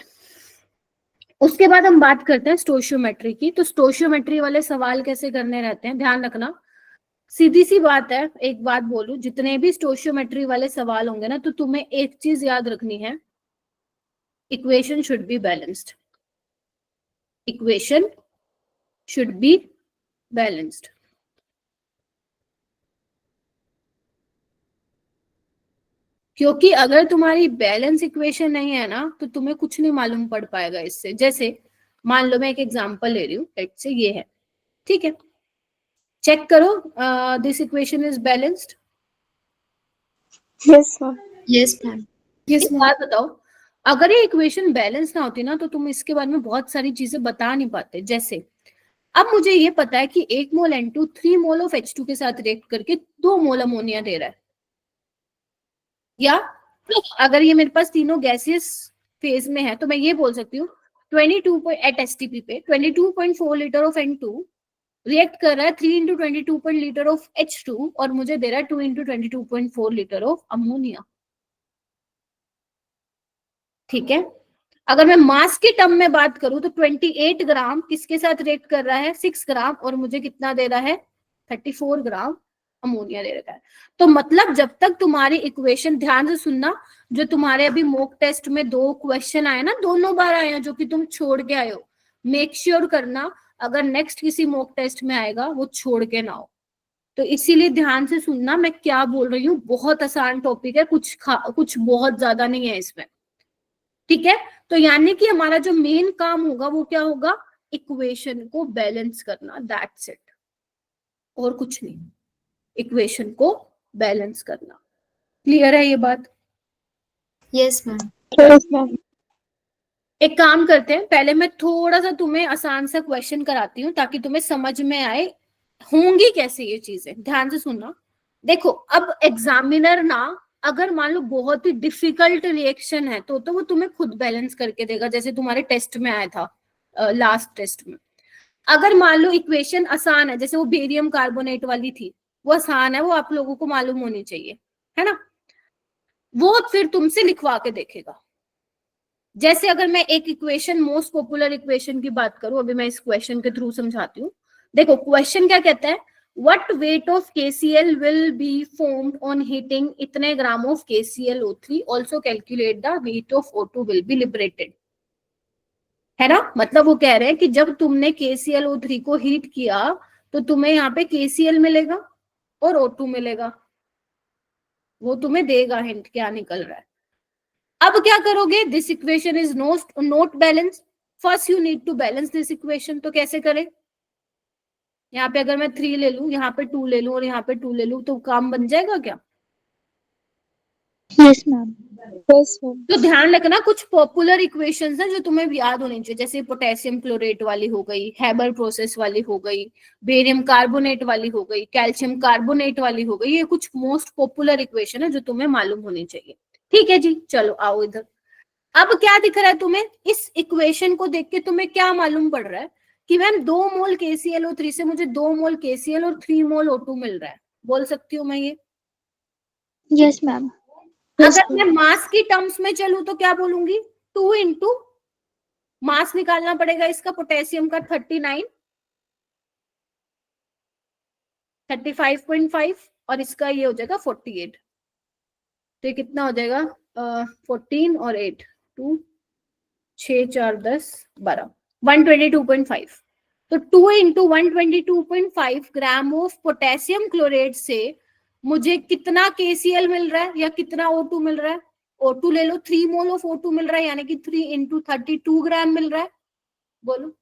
उसके बाद हम बात करते हैं स्टोइशियोमेट्री की। तो स्टोइशियोमेट्री वाले सवाल कैसे करने रहते हैं, ध्यान रखना। सीधी सी बात है, एक बात बोलूं, जितने भी स्टोइशियोमेट्री वाले सवाल होंगे ना, तो तुम्हें एक चीज याद रखनी है, equation should be balanced, equation should be balanced. क्योंकि अगर तुम्हारी बैलेंस इक्वेशन नहीं है ना, तो तुम्हें कुछ नहीं मालूम पड़ पाएगा इससे। जैसे मान लो मैं एक एग्जांपल ले रही हूँ, लेट्स से ये है, ठीक है, चेक करो, this equation is balanced. Yes, ma'am. Yes, ma'am. Yes, एक ma'am. बात बताओ, अगर ये इक्वेशन बैलेंस ना होती ना, तो तुम इसके बारे में बहुत सारी चीजें बता नहीं पाते। जैसे अब मुझे ये पता है कि 1 मोल N2 3 मोल ऑफ H2 के साथ रिएक्ट करके 2 मोल अमोनिया दे रहा है, या अगर ये मेरे पास तीनों गैसियस फेज में है तो मैं ये बोल सकती हूँ 22 एट एसटीपी पे 22.4 लीटर ऑफ N2 रिएक्ट कर रहा है 3 इंटू 22 लीटर ऑफ H2 और मुझे दे रहा है 2 इंटू 22.4 लीटर ऑफ अमोनिया, ठीक है। अगर मैं मास के टर्म में बात करूं तो 28 ग्राम किसके साथ रिएक्ट कर रहा है, 6 ग्राम, और मुझे कितना दे रहा है, 34 ग्राम अमोनिया दे रखा है। तो मतलब जब तक तुम्हारी इक्वेशन, ध्यान से सुनना, जो तुम्हारे अभी मॉक टेस्ट में 2 क्वेश्चन आए ना, दोनों बार आए हैं जो कि तुम छोड़ के आए हो, मेक श्योर करना अगर नेक्स्ट किसी मॉक टेस्ट में आएगा वो छोड़ के ना हो। तो इसीलिए ध्यान से सुनना मैं क्या बोल रही हूँ, बहुत आसान टॉपिक है, कुछ बहुत ज्यादा नहीं है इसमें, ठीक है। तो यानी कि हमारा जो मेन काम होगा वो क्या होगा, इक्वेशन को बैलेंस करना, दैट्स इट, और कुछ नहीं, इक्वेशन को बैलेंस करना। क्लियर है ये बात? Yes ma'am. Yes, ma'am. एक काम करते हैं, पहले मैं थोड़ा सा तुम्हें आसान सा क्वेश्चन कराती हूँ ताकि तुम्हें समझ में आए होंगी कैसे ये चीजें। ध्यान से सुनना। देखो अब एग्जामिनर ना, अगर मान लो बहुत ही डिफिकल्ट रिएक्शन है तो वो तुम्हें खुद बैलेंस करके देगा, जैसे तुम्हारे टेस्ट में आया था, लास्ट टेस्ट में। अगर मान लो इक्वेशन आसान है, जैसे वो बेरियम कार्बोनेट वाली थी, वो आसान है, वो आप लोगों को मालूम होनी चाहिए, है ना, वो फिर तुमसे लिखवा के देखेगा। जैसे अगर मैं एक इक्वेशन, मोस्ट पॉपुलर इक्वेशन की बात करूं, अभी मैं इस क्वेश्चन के थ्रू समझाती हूँ। देखो क्वेश्चन क्या कहता है, what weight of KCl will be formed on heating इतने gram of KClO3, also calculate the weight of O2 will be liberated, है ना। मतलब वो कह रहे हैं कि जब तुमने KClO3 को हीट किया तो तुम्हें यहाँ पे KCl मिलेगा और O2 मिलेगा, वो तुम्हें देगा हिंट क्या निकल रहा है। अब क्या करोगे, this equation is not balance, first you need to balance this equation. तो कैसे करें, यहाँ पे अगर मैं 3 ले लूं, यहाँ पे 2 ले लूं और यहाँ पे 2 ले लूं, तो काम बन जाएगा क्या? Yes, ma'am. Yes, ma'am. तो ध्यान रखना, कुछ पॉपुलर इक्वेशंस हैं जो तुम्हें याद होनी चाहिए, जैसे पोटेशियम क्लोरेट वाली हो गई, हैबर प्रोसेस वाली हो गई, बेरियम कार्बोनेट वाली हो गई, कैल्शियम कार्बोनेट वाली हो गई। ये कुछ मोस्ट पॉपुलर इक्वेशन है जो तुम्हें मालूम होनी चाहिए, ठीक है जी। चलो आओ इधर। अब क्या दिख रहा है तुम्हें, इस इक्वेशन को देख के तुम्हें क्या मालूम पड़ रहा है कि मैम 2 मोल KClO3 से मुझे 2 मोल KCl और 3 मोल O2 मिल रहा है। बोल सकती हूँ मैं ये? Yes, ma'am. अगर मैं मास की टर्म्स में चलूं तो क्या बोलूंगी, 2 इंटू मास निकालना पड़ेगा इसका, पोटेशियम का 35.5 और इसका ये हो जाएगा 48। तो ये कितना हो जाएगा, 14 और 8, 2 6 4 10 12, 122.5। तो 2 into 122.5 gram of potassium chlorate से मुझे कितना KCl मिल रहा है या कितना O2 मिल रहा है? O2 ले लो, 3 मोल ऑफ O2 मिल रहा है, यानी कि 3 इंटू 32 ग्राम मिल रहा है। बोलो।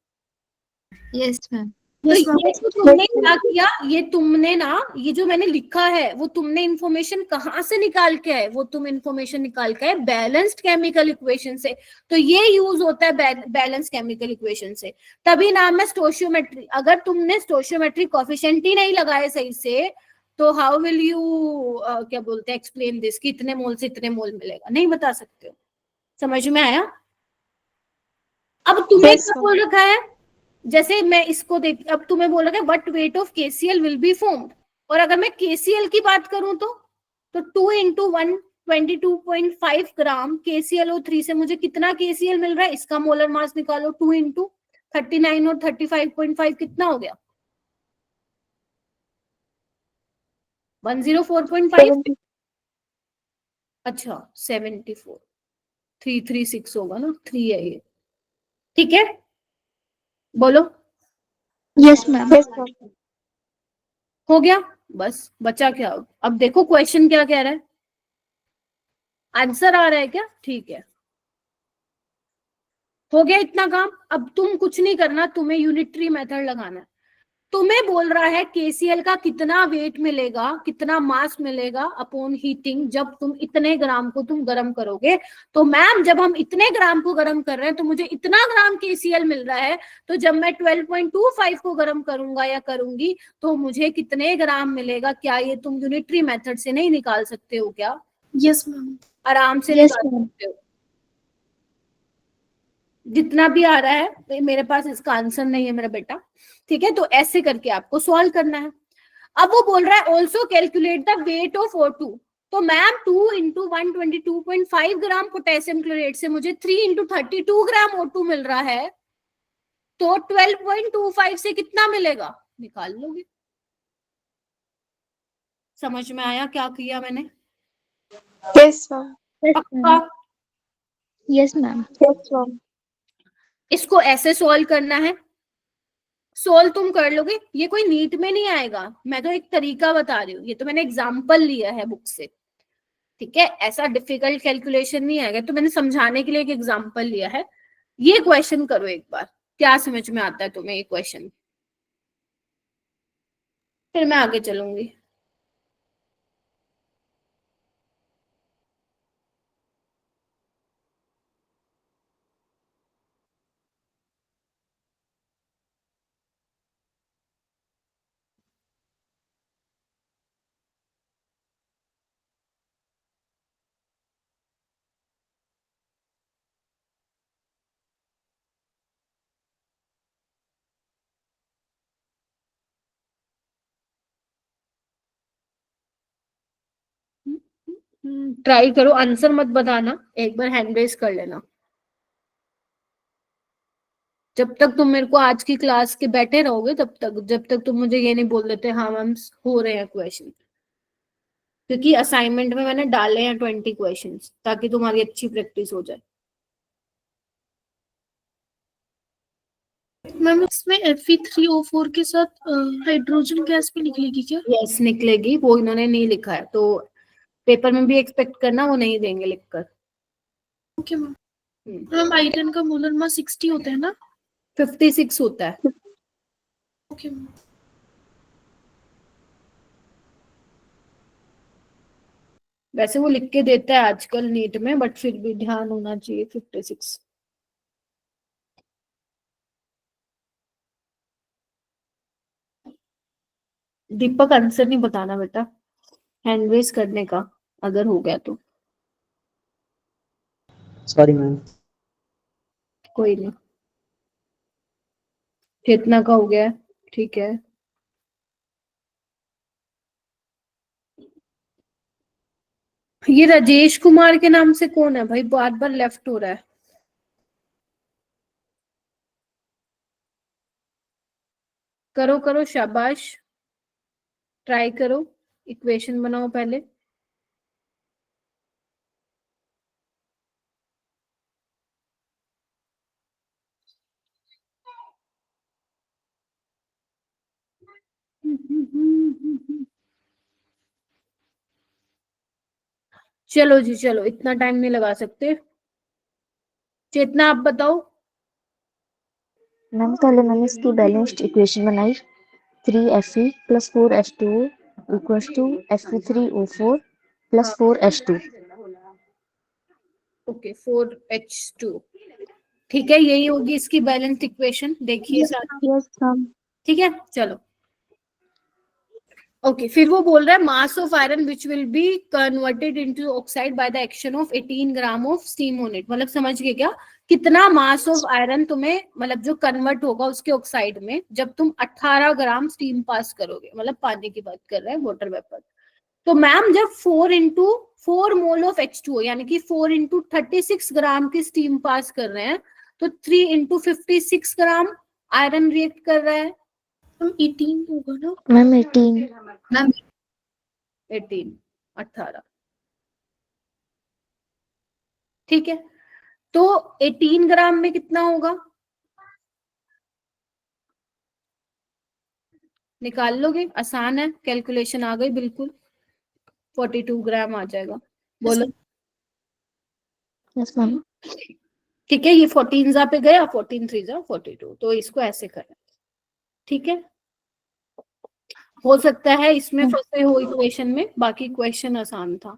Yes ma'am. तो ये तो तुमने क्या किया, ये तुमने ना, ये जो मैंने लिखा है वो तुमने इंफॉर्मेशन कहाँ से निकाल के आए, वो तुम इंफॉर्मेशन निकाल के आए बैलेंस्ड केमिकल इक्वेशन से। तो ये यूज होता है बैलेंस केमिकल इक्वेशन से, तभी नाम है स्टोशियोमेट्री। अगर तुमने स्टोशियोमेट्री कोफिशिएंट ही नहीं लगाए सही से तो हाउ विल यू क्या बोलते हैं, एक्सप्लेन दिस कि इतने मोल से इतने मोल मिलेगा, नहीं बता सकते हो। समझ में आया? अब तुम्हें क्या बोल रखा है, जैसे मैं इसको देख, अब तुम्हें बोल रखा है what weight of KCl will be formed, और अगर मैं KCl की बात करूं तो 2 इंटू 122.5 ग्राम KClO3 से मुझे कितना KCl मिल रहा है, इसका मोलर मास निकालो। 2 इंटू 39 और 35.5 कितना हो गया, 104.5। अच्छा 74, 336 होगा ना, 3 है ये, ठीक है। बोलो। Yes, ma'am. हो गया, बस बचा क्या अब देखो क्वेश्चन क्या कह रहा है, आंसर आ रहा है क्या? ठीक है, हो गया इतना काम। अब तुम कुछ नहीं करना, तुम्हें यूनिटरी मेथड लगाना है। तुम्हें बोल रहा है KCl का कितना वेट मिलेगा, कितना मास मिलेगा अपॉन हीटिंग, जब तुम इतने ग्राम को तुम गर्म करोगे। तो मैम जब हम इतने ग्राम को गर्म कर रहे हैं तो मुझे इतना ग्राम KCl मिल रहा है, तो जब मैं 12.25 को गर्म करूंगा या करूंगी तो मुझे कितने ग्राम मिलेगा? क्या ये तुम यूनिटरी मेथड से नहीं निकाल सकते हो क्या? Yes, ma'am. आराम से Yes, निकाल ma'am. सकते हो। जितना भी आ रहा है तो मेरे पास इसका आंसर नहीं है मेरा बेटा, ठीक है। तो ऐसे करके आपको सॉल्व करना है। अब वो बोल रहा है also calculate the weight of O2। तो ma'am 2 into 122.5 gram potassium chlorate से मुझे 3 इंटू 32 ग्राम O2 मिल रहा है, तो 12.25 से कितना मिलेगा निकाल लोगे। समझ में आया क्या किया मैंने? Yes, ma'am. पक्का? Yes, ma'am. Yes, ma'am. इसको ऐसे सॉल्व करना है, सोल्व तुम कर लोगे, ये कोई नीट में नहीं आएगा, मैं तो एक तरीका बता रही हूँ, ये तो मैंने एग्जाम्पल लिया है बुक से, ठीक है, ऐसा डिफिकल्ट कैलकुलेशन नहीं आएगा, तो मैंने समझाने के लिए एक एग्जाम्पल लिया है। ये क्वेश्चन करो एक बार, क्या समझ में आता है तुम्हें ये क्वेश्चन, फिर मैं आगे चलूंगी। ट्राई करो, आंसर मत बताना, एक बार हैंड रेज कर लेना। जब तक तुम मेरे को आज की क्लास के बैठे रहोगे तब तक, जब तक तुम मुझे ये नहीं बोल देते हाँ मैम हो रहे हैं क्वेश्चन, क्योंकि असाइनमेंट में मैंने डाले हैं 20 क्वेश्चन ताकि तुम्हारी अच्छी प्रैक्टिस हो जाए। मैम इसमें Fe3O4 के साथ हाइड्रोजन गैस भी निकलेगी क्या? यस निकलेगी, वो इन्होंने नहीं लिखा है, तो पेपर में भी एक्सपेक्ट करना वो नहीं देंगे लिखकर। Okay ma'am. मैम आयरन का मोलर मास 60 होता है ना? 56 होता है। Okay ma'am. वैसे वो लिख के देता है आजकल नीट में, बट फिर भी ध्यान होना चाहिए 56। दीपक आंसर नहीं बताना बेटा, हैंड रेज करने का अगर हो गया तो। Sorry ma'am. कोई नहीं, कितना का हो गया है, ठीक है। ये राजेश कुमार के नाम से कौन है भाई, बार बार लेफ्ट हो रहा है। करो करो शाबाश, ट्राई करो, इक्वेशन बनाओ पहले। चलो जी चलो, इतना टाइम नहीं लगा सकते। चेतना आप बताओ। मैम पहले मैंने इसकी बैलेंस्ड इक्वेशन बनाई 3Fe plus 4H2 equals to Fe3O4 plus 4H2। Okay 4H2, ठीक है, यही होगी इसकी बैलेंस इक्वेशन, देखिए साथ। Yes, ma'am. ठीक है चलो। ओके फिर वो बोल रहा है mass of iron which will be converted into oxide by the action of 18 gram of steam on it, मतलब समझ गए क्या, कितना मास ऑफ आयरन तुम्हें, मतलब जो कन्वर्ट होगा उसके ऑक्साइड में जब तुम 18 ग्राम स्टीम पास करोगे, मतलब पानी की बात कर रहे हैं, वाटर वेपर। तो मैम जब 4 मोल ऑफ H2O यानी कि 4 × 36 ग्राम की स्टीम पास कर रहे हैं, तो 3 × 56 ग्राम आयरन रिएक्ट कर रहा है। मैम 18 होगा ना? मैम 18। मैम 18, ठीक है, तो 18 ग्राम में कितना होगा, निकाल लोगे, आसान है, कैलकुलेशन आ गई बिल्कुल, 42 ग्राम आ जाएगा। बोलो। Yes ma'am. ठीक है, ये 14 जा पे गया, 14 3 जा 42, तो इसको ऐसे करें, ठीक है। हो सकता है इसमें फंसे हो इक्वेशन में, बाकी क्वेश्चन आसान था,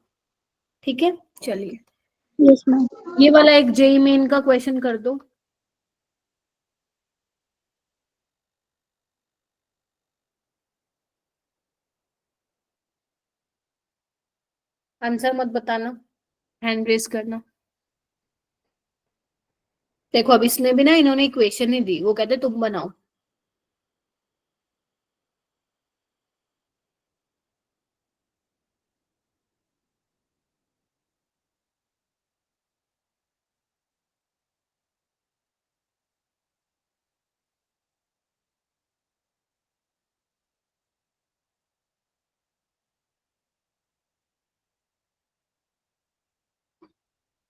ठीक है। चलिए Yes, ma'am. ये वाला एक जेई मेन का क्वेश्चन कर दो। आंसर मत बताना, हैंड रेस करना। देखो अब इसमें भी ना इन्होंने इक्वेशन ही दी, वो कहते तुम बनाओ।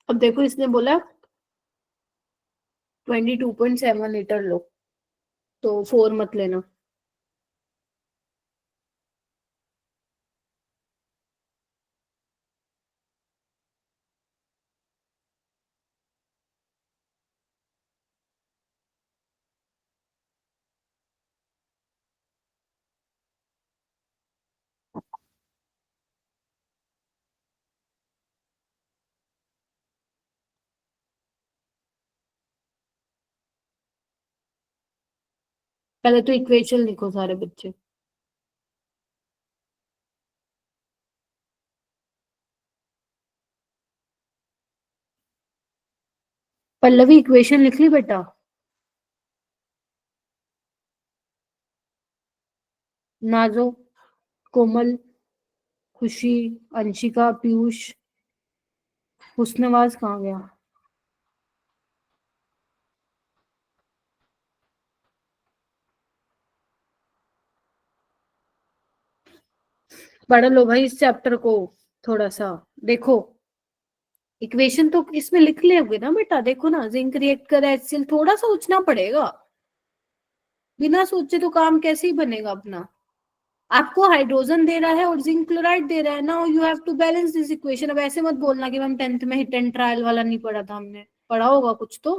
अब देखो इसने बोला 22.7 लीटर लो, तो 4 मत लेना। पहले तो इक्वेशन लिखो सारे बच्चे। पल्लवी इक्वेशन लिख ली बेटा? नाजो, कोमल, खुशी, अंशिका, पीयूष, हुस्नवाज कहाँ गया? पढ़ लो भाई इस चैप्टर को थोड़ा सा। देखो इक्वेशन तो इसमें लिख लोगे ना बेटा, देखो ना, जिंक रिएक्ट कर HCl, थोड़ा सा सोचना पड़ेगा, बिना सोचे तो काम कैसे ही बनेगा अपना। आपको हाइड्रोजन दे रहा है और जिंक क्लोराइड दे रहा है, now you have to balance this equation. अब ऐसे मत बोलना कि मैम 10th में हिट एंड ट्रायल वाला नहीं पढ़ा था, हमने पढ़ा होगा कुछ तो।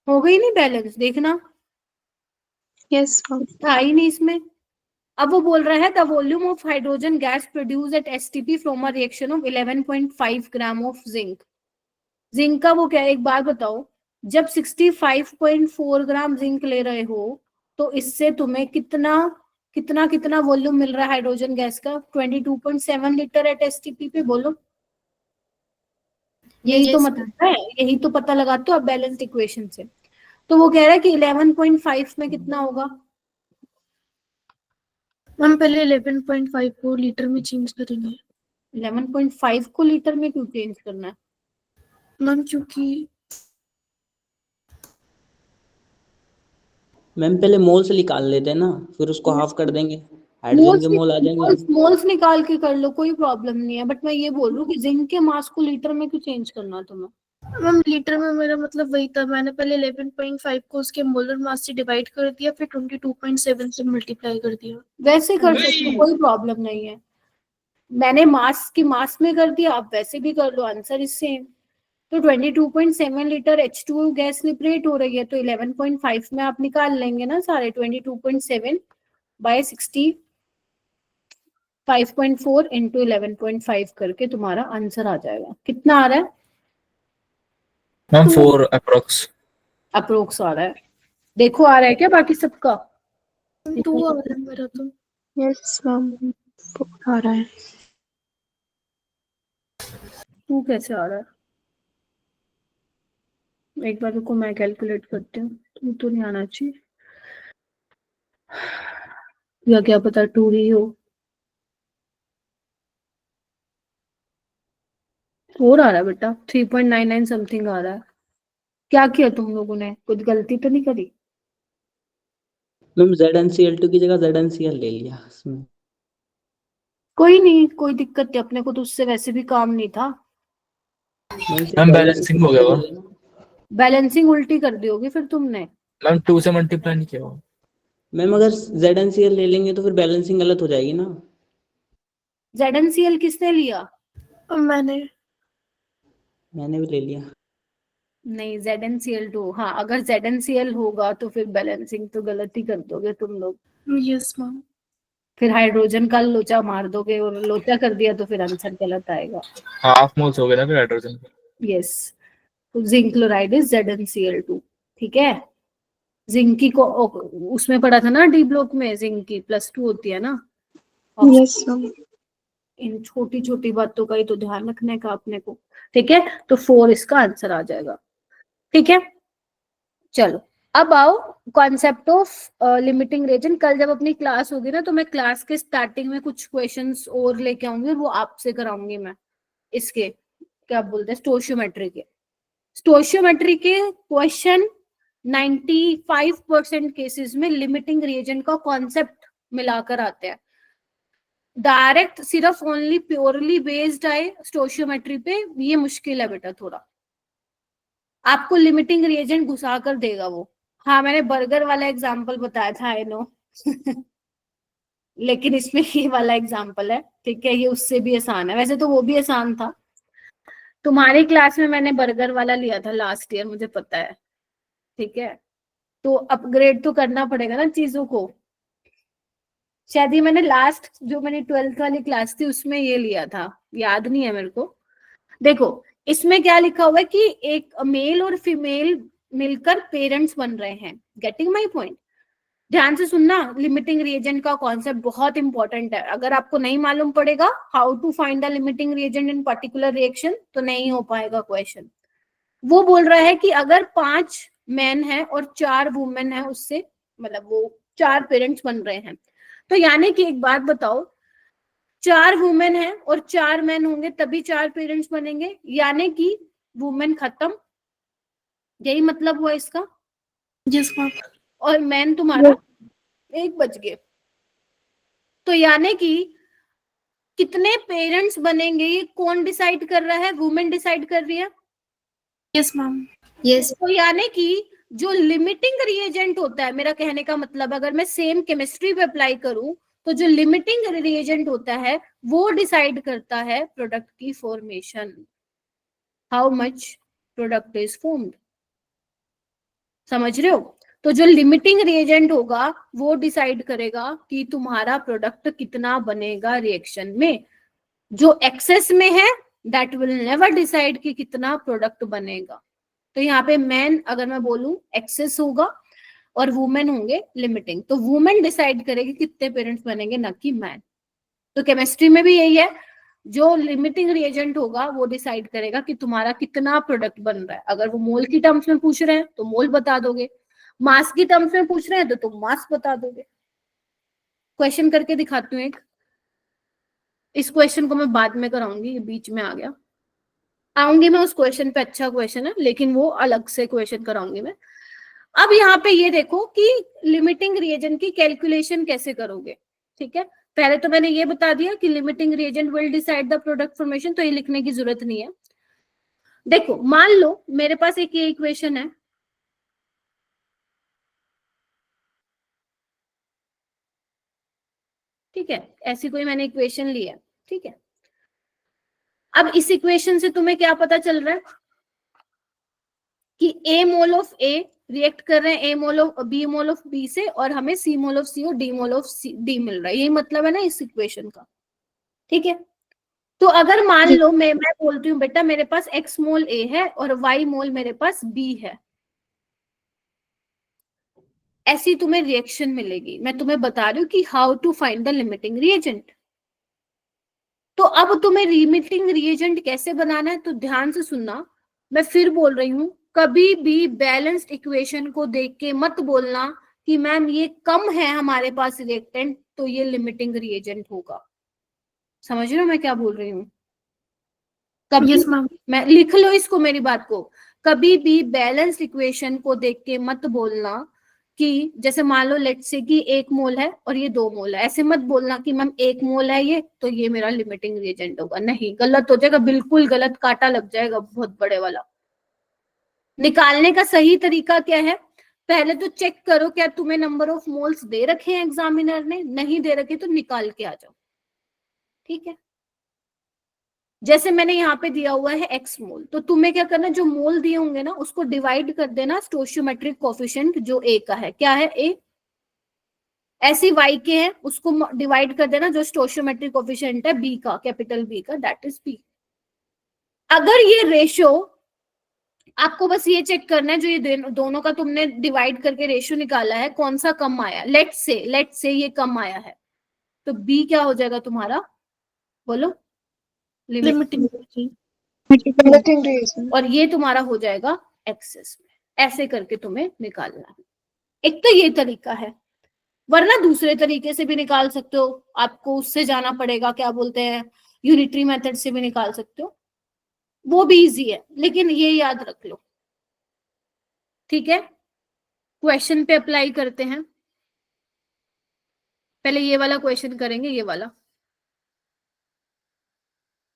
हो गई नहीं बैलेंस, देखना Yes, ma'am. था ही नहीं इसमें। अब वो बोल रहा है the volume of hydrogen gas produce at STP from a reaction of 11.5 gram of zinc. Zinc का वो क्या है, एक बात बताओ, जब 65.4 ग्राम जिंक ले रहे हो तो इससे तुम्हें कितना कितना कितना वॉल्यूम मिल रहा है हाइड्रोजन गैस का? 22.7 लीटर एट STP पे, बोलो। यही तो Yes, मतलब है, यही तो पता लगाते हो आप बैलेंस्ड इक्वेशन से। तो वो कह रहा है कि 11.5 में कितना होगा? मैम पहले 11.5 को लीटर में चेंज करेंगे 11.5 को लीटर में क्यों चेंज करना है? मैम, क्योंकि मैम पहले मोल से निकाल लेते हैं ना, फिर उसको हाफ कर देंगे, हाइड्रोजन के मोल आ जाएंगे। मोल्स निकाल के कर लो, कोई प्रॉब्लम नहीं है, बट मैं ये बोल रही हूँ कि जिंक के मास को लीटर में क्यों चेंज करना है तुम्हें? मैम लीटर में मेरा मतलब वही था, मैंने पहले 11.5 को उसके मोलर मास से डिवाइड कर दिया, फिर 22.7 से मल्टीप्लाई कर दिया। वैसे कर सकते हो, कोई प्रॉब्लम नहीं है। मैंने मास की मास में कर दिया, आप वैसे भी कर लो, आंसर इज सेम। तो 22.7 लीटर H2O गैस लिबरेट हो रही है, तो 11.5 में आप निकाल लेंगे ना सारे। 22.7 बाय 65.4 इंटू 11.5 करके तुम्हारा आंसर आ जाएगा। कितना आ रहा है? Ma'am 4 approx. अप्रोक्स आ रहा है। देखो आ रहा है क्या बाकी सबका? 2 आ रहा है मेरा तो। Yes, ma'am. आ रहा है। तू कैसे आ रहा है? एक बार रुको, मैं कैलकुलेट करती हूँ। तू तो नहीं आना चाहिए, या क्या पता 2 ही हो। 4 आ रहा है बेटा, 3.99 समथिंग आ रहा है। क्या किया तुम लोगों ने, कुछ गलती तो नहीं करी? मैम ZnCl2 की जगह ZnCl ले लिया इसमें। कोई नहीं, कोई दिक्कत नहीं, अपने को तो उससे वैसे भी काम नहीं था। मैम बैलेंसिंग हो गया वो। बैलेंसिंग उल्टी कर दी होगी फिर तुमने। मैम 2 से मल्टीप्लाई नहीं किया वो। मैम अगर ZnCl ले लेंगे तो फिर बैलेंसिंग गलत हो जाएगी ना। ZnCl किसने लिया? अब मैंने मैंने भी ले लिया। नहीं, ZnCl2, हाँ, अगर ZnCl होगा तो फिर बैलेंसिंग तो गलत ही कर दोगे तुम लोग। Yes ma'am. फिर हाइड्रोजन का लोचा मार दोगे, और लोचा कर दिया तो फिर आंसर गलत आएगा। हाफ मोल्स हो गए ना फिर हाइड्रोजन के। Yes, zinc chloride is ZnCl2। ठीक है, जिंक की को उसमें पढ़ा था ना डी ब्लॉक में, जिंक की +2 होती है ना। Yes, ma'am. इन छोटी छोटी बातों का ही तो ध्यान रखने का अपने को। ठीक है, तो 4 इसका आंसर आ जाएगा। ठीक है, चलो अब आओ कॉन्सेप्ट ऑफ लिमिटिंग रिएजेंट। कल जब अपनी क्लास होगी ना, तो मैं क्लास के स्टार्टिंग में कुछ क्वेश्चंस और लेके आऊंगी, और वो आपसे कराऊंगी मैं। इसके क्या बोलते हैं, स्टोइशियोमेट्री के। स्टोइशियोमेट्री के क्वेश्चन 95% केसेस में लिमिटिंग रिएजेंट का कॉन्सेप्ट मिलाकर आते हैं। डायरेक्ट सिर्फ ओनली प्योरली बेस्ड आए स्टोइशियोमेट्री पे, ये मुश्किल है बेटा थोड़ा। आपको लिमिटिंग रिएजेंट घुसा कर देगा वो। हाँ मैंने बर्गर वाला एग्जांपल बताया था, आई नो लेकिन इसमें ये वाला एग्जांपल है, ठीक है, ये उससे भी आसान है, वैसे तो वो भी आसान था। तुम्हारी क्लास में मैंने बर्गर वाला लिया था लास्ट ईयर, मुझे पता है, ठीक है, तो अपग्रेड तो करना पड़ेगा ना चीजों को। शायद ये मैंने लास्ट जो मैंने 12th वाली क्लास थी उसमें ये लिया था, याद नहीं है मेरे को। देखो इसमें क्या लिखा हुआ है कि एक मेल और फीमेल मिलकर पेरेंट्स बन रहे हैं, गेटिंग माय पॉइंट। ध्यान से सुनना, लिमिटिंग रिएजेंट का कॉन्सेप्ट बहुत इंपॉर्टेंट है। अगर आपको नहीं मालूम पड़ेगा how to find the limiting reagent in particular reaction तो नहीं हो पाएगा क्वेश्चन। वो बोल रहा है कि अगर 5 मैन है और 4 वुमेन है, उससे मतलब वो 4 पेरेंट्स बन रहे हैं, तो यानी कि एक बात बताओ, 4 वुमेन है और 4 मैन होंगे तभी 4 पेरेंट्स बनेंगे, यानी कि वुमेन खत्म, यही मतलब हुआ इसका। Yes ma'am. और मैन तुम्हारा 1 बच गए, तो यानी कि कितने पेरेंट्स बनेंगे ये कौन डिसाइड कर रहा है, वुमेन डिसाइड कर रही है। Yes ma'am. यस तो यानी कि जो लिमिटिंग रिएजेंट होता है, मेरा कहने का मतलब अगर मैं सेम केमिस्ट्री पे अप्लाई करूं तो जो लिमिटिंग रिएजेंट होता है वो डिसाइड करता है प्रोडक्ट की formation, how much product is formed. समझ रहे हो? तो जो लिमिटिंग रिएजेंट होगा वो डिसाइड करेगा कि तुम्हारा प्रोडक्ट कितना बनेगा रिएक्शन में। जो एक्सेस में है दैट विल नेवर डिसाइड कि कितना प्रोडक्ट बनेगा। तो यहाँ पे मैन अगर मैं बोलूं एक्सेस होगा और वुमेन होंगे लिमिटिंग, तो वुमेन डिसाइड करेगी कितने पेरेंट्स बनेंगे, ना कि मैन। तो केमिस्ट्री में भी यही है, जो लिमिटिंग रिएजेंट होगा वो डिसाइड करेगा कि तुम्हारा कितना प्रोडक्ट बन रहा है। अगर वो मोल की टर्म्स में पूछ रहे हैं तो मोल बता दोगे, मास की टर्म्स में पूछ रहे हैं तो तुम मास बता दोगे। क्वेश्चन करके दिखाती हूँ एक, इस क्वेश्चन को मैं बाद में कराऊंगी, ये बीच में आ गया, आऊंगी मैं उस क्वेश्चन पे, अच्छा क्वेश्चन है लेकिन वो अलग से क्वेश्चन कराऊंगी मैं। अब यहाँ पे ये देखो कि लिमिटिंग रिएजेंट की कैलकुलेशन कैसे करोगे, ठीक है। पहले तो मैंने ये बता दिया कि limiting reagent will decide the product formation, तो ये लिखने की जरूरत नहीं है। देखो मान लो मेरे पास एक ये इक्वेशन है, ठीक है, ऐसी कोई मैंने इक्वेशन ली है, ठीक है। अब इस इक्वेशन से तुम्हें क्या पता चल रहा है कि ए मोल ऑफ ए रिएक्ट कर रहे हैं a mole of b mole of b से, और हमें सी मोल ऑफ सी और डी मोल ऑफ डी मिल रहा है, यही मतलब है ना इस इक्वेशन का, ठीक है। तो अगर मान लो मैं बोलती हूँ बेटा मेरे पास x मोल a है और y मोल मेरे पास b है, ऐसी तुम्हें रिएक्शन मिलेगी। मैं तुम्हें बता रही हूँ कि how to find the limiting reagent. तो अब तुम्हें लिमिटिंग रिएजेंट कैसे बनाना है, तो ध्यान से सुनना, मैं फिर बोल रही हूँ, कभी भी बैलेंस्ड इक्वेशन को देख के मत बोलना कि मैम ये कम है हमारे पास रिएक्टेंट तो ये लिमिटिंग रिएजेंट होगा। समझ रहे हो मैं क्या बोल रही हूँ? कभी यस मैम। मैं लिख लो इसको, मेरी बात को, कभी भी बैलेंस इक्वेशन को देख के मत बोलना कि जैसे मान लो लेट से कि 1 मोल है और ये 2 मोल है, ऐसे मत बोलना कि मैम 1 मोल है ये तो ये मेरा लिमिटिंग रिएजेंट होगा। नहीं, गलत हो जाएगा, बिल्कुल गलत, कांटा लग जाएगा बहुत बड़े वाला। निकालने का सही तरीका क्या है, पहले तो चेक करो क्या तुम्हें नंबर ऑफ मोल्स दे रखे हैं एग्जामिनर ने, नहीं दे रखे तो निकाल के आ जाओ, ठीक है। जैसे मैंने यहाँ पे दिया हुआ है x मोल, तो तुम्हें क्या करना, जो मोल दिए होंगे ना उसको डिवाइड कर देना स्टोइचियोमेट्रिक कोफिशिएंट जो a का है, क्या है a, ऐसी y के है उसको डिवाइड कर देना जो स्टोइचियोमेट्रिक कोफिशिएंट है b का, कैपिटल B का, दैट इज p। अगर ये रेशियो, आपको बस ये चेक करना है जो ये दोनों का तुमने डिवाइड करके रेशियो निकाला है कौन सा कम आया, लेट से ये कम आया है तो b क्या हो जाएगा तुम्हारा, बोलो, लिमिटिंग। Limiting reagent. और ये तुम्हारा हो जाएगा एक्सेस में। ऐसे करके तुम्हें निकालना है। एक तो ये तरीका है, वरना दूसरे तरीके से भी निकाल सकते हो, आपको उससे जाना पड़ेगा, क्या बोलते हैं, यूनिटरी मेथड से भी निकाल सकते हो, वो भी इजी है, लेकिन ये याद रख लो, ठीक है। क्वेश्चन पे अप्लाई करते हैं, पहले ये वाला क्वेश्चन करेंगे, ये वाला।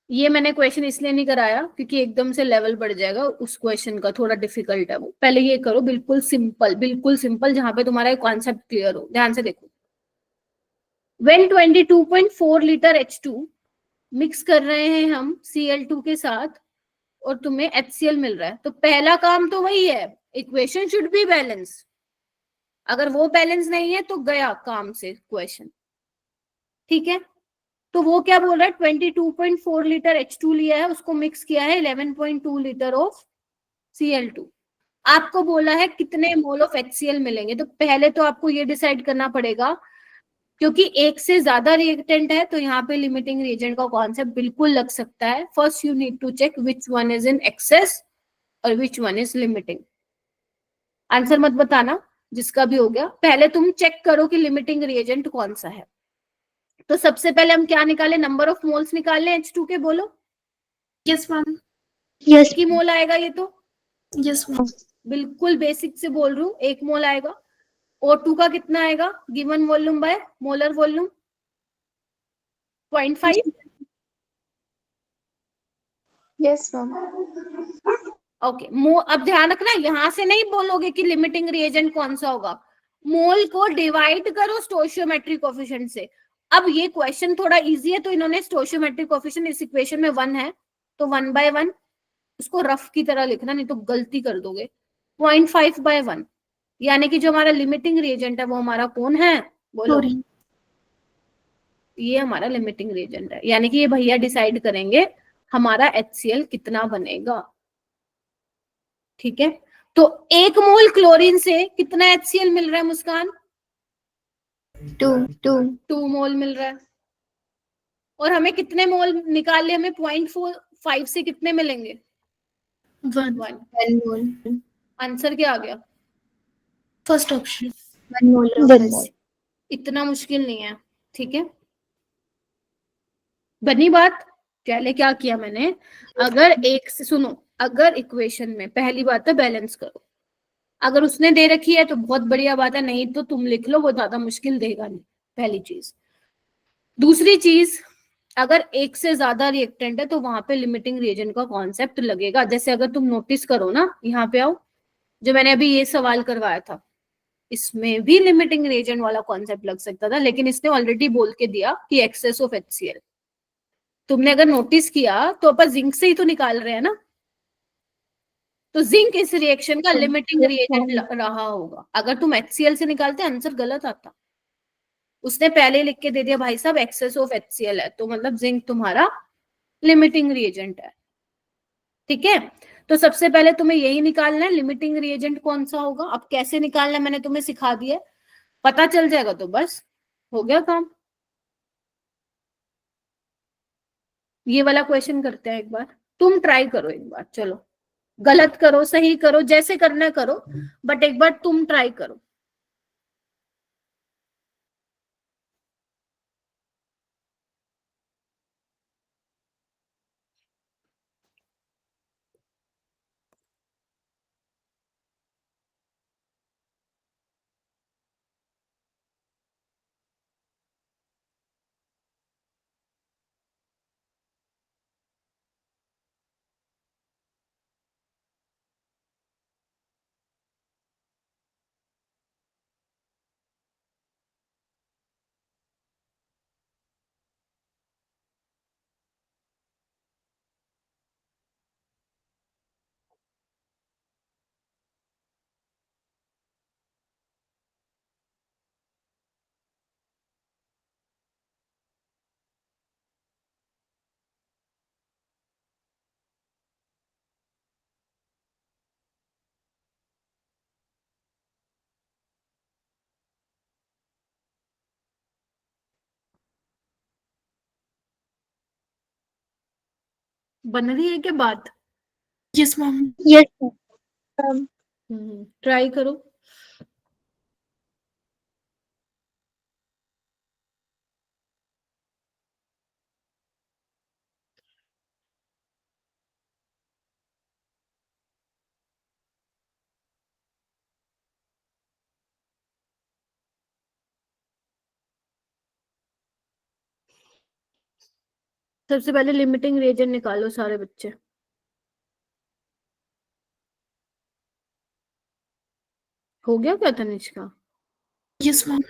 ये मैंने क्वेश्चन इसलिए नहीं कराया क्योंकि एकदम से लेवल बढ़ जाएगा उस क्वेश्चन का, थोड़ा डिफिकल्ट है वो। पहले ये करो बिल्कुल सिंपल जहां पे तुम्हारा कॉन्सेप्ट क्लियर हो। ध्यान से देखो, व्हेन 22.4 लीटर H2 मिक्स कर रहे हैं हम Cl2 के साथ और तुम्हें HCl मिल रहा है, तो पहला काम तो वही है, इक्वेशन शुड बी बैलेंस। अगर वो बैलेंस नहीं है तो गया काम से क्वेश्चन। ठीक है, तो वो क्या बोल रहा है, 22.4 लीटर H2 लिया है, उसको मिक्स किया है 11.2 लीटर ऑफ Cl2। आपको बोला है कितने मोल ऑफ HCl मिलेंगे, तो पहले तो आपको ये डिसाइड करना पड़ेगा, क्योंकि एक से ज्यादा रिएक्टेंट है तो यहाँ पे लिमिटिंग रिएजेंट का कॉन्सेप्ट बिल्कुल लग सकता है। First you need to check which one is in excess और which one is limiting. Answer मत बताना, जिसका भी हो गया, पहले तुम चेक करो कि लिमिटिंग रिएजेंट कौन सा है। तो सबसे पहले हम क्या निकाले, नंबर ऑफ मोल्स निकाले H2 के, बोलो। Yes, ma'am. Yes. एक ही मोल आएगा ये तो, Yes, ma'am. बिल्कुल बेसिक से बोल रही हूँ, एक मोल आएगा। O2 का कितना आएगा, given volume by molar volume 0.5। Yes, ma'am. Okay अब ध्यान रखना, यहां से नहीं बोलोगे कि लिमिटिंग रिएजेंट कौन सा होगा, मोल को डिवाइड करो स्टोइशियोमेट्रिक कोएफिशिएंट से। अब ये क्वेश्चन थोड़ा इजी है तो इन्होंने स्टोइशियोमेट्रिक कोएफिशिएंट इस इक्वेशन में 1 है तो 1/1, उसको रफ की तरह लिखना नहीं तो गलती कर दोगे। 0.5/1, यानी कि जो हमारा लिमिटिंग रिएजेंट है वो हमारा कौन है, बोलो। Chlorine. ये हमारा लिमिटिंग रिएजेंट है, यानी कि ये भैया डिसाइड करेंगे हमारा HCl कितना बनेगा। ठीक है, तो 1 मोल क्लोरीन से कितना HCl मिल रहा है मुस्कान, 2 मोल मिल रहा है। और हमें कितने मोल निकाल लिए, हमें 0.45 से कितने मिलेंगे, 1. 1। आंसर क्या आ गया, First option. 1 mole of 1 mole. इतना मुश्किल नहीं है। ठीक है, बनी बात। पहले क्या किया मैंने, अगर एक से सुनो, अगर इक्वेशन में पहली बात है बैलेंस करो, अगर उसने दे रखी है तो बहुत बढ़िया बात है, नहीं तो तुम लिख लो, वो ज्यादा मुश्किल देगा नहीं, पहली चीज। दूसरी चीज, अगर एक से ज्यादा रिएक्टेंट है तो वहां पे लिमिटिंग रिएजेंट का कॉन्सेप्ट लगेगा। जैसे अगर तुम नोटिस करो ना, यहाँ पे आओ, जो मैंने अभी ये सवाल करवाया था, इसमें भी लिमिटिंग रिएजेंट वाला कॉन्सेप्ट लग सकता था, लेकिन इसने ऑलरेडी बोल के दिया कि एक्सेस ऑफ HCl। तुमने अगर नोटिस किया तो अपन जिंक से ही तो निकाल रहे हैं ना, तो जिंक इस रिएक्शन का लिमिटिंग रिएजेंट रहा होगा। अगर तुम HCl से निकालते आंसर गलत आता। उसने पहले लिख के दे दिया भाई साहब एक्सेस ऑफ HCl है, तो मतलब जिंक तुम्हारा लिमिटिंग रिएजेंट है। ठीक है, तो सबसे पहले तुम्हें यही निकालना है लिमिटिंग रिएजेंट कौन सा होगा। अब कैसे निकालना है मैंने तुम्हें सिखा दिया, पता चल जाएगा तो बस हो गया काम। ये वाला क्वेश्चन करते हैं एक बार, तुम ट्राई करो एक बार, चलो गलत करो सही करो जैसे करना है करो, बट एक बार तुम ट्राई करो। बन रही है क्या बात, Yes, ma'am. Yes, ma'am. Try करो। सबसे पहले लिमिटिंग रीजन निकालो सारे बच्चे। हो गया क्या तनिष्का? Yes ma'am.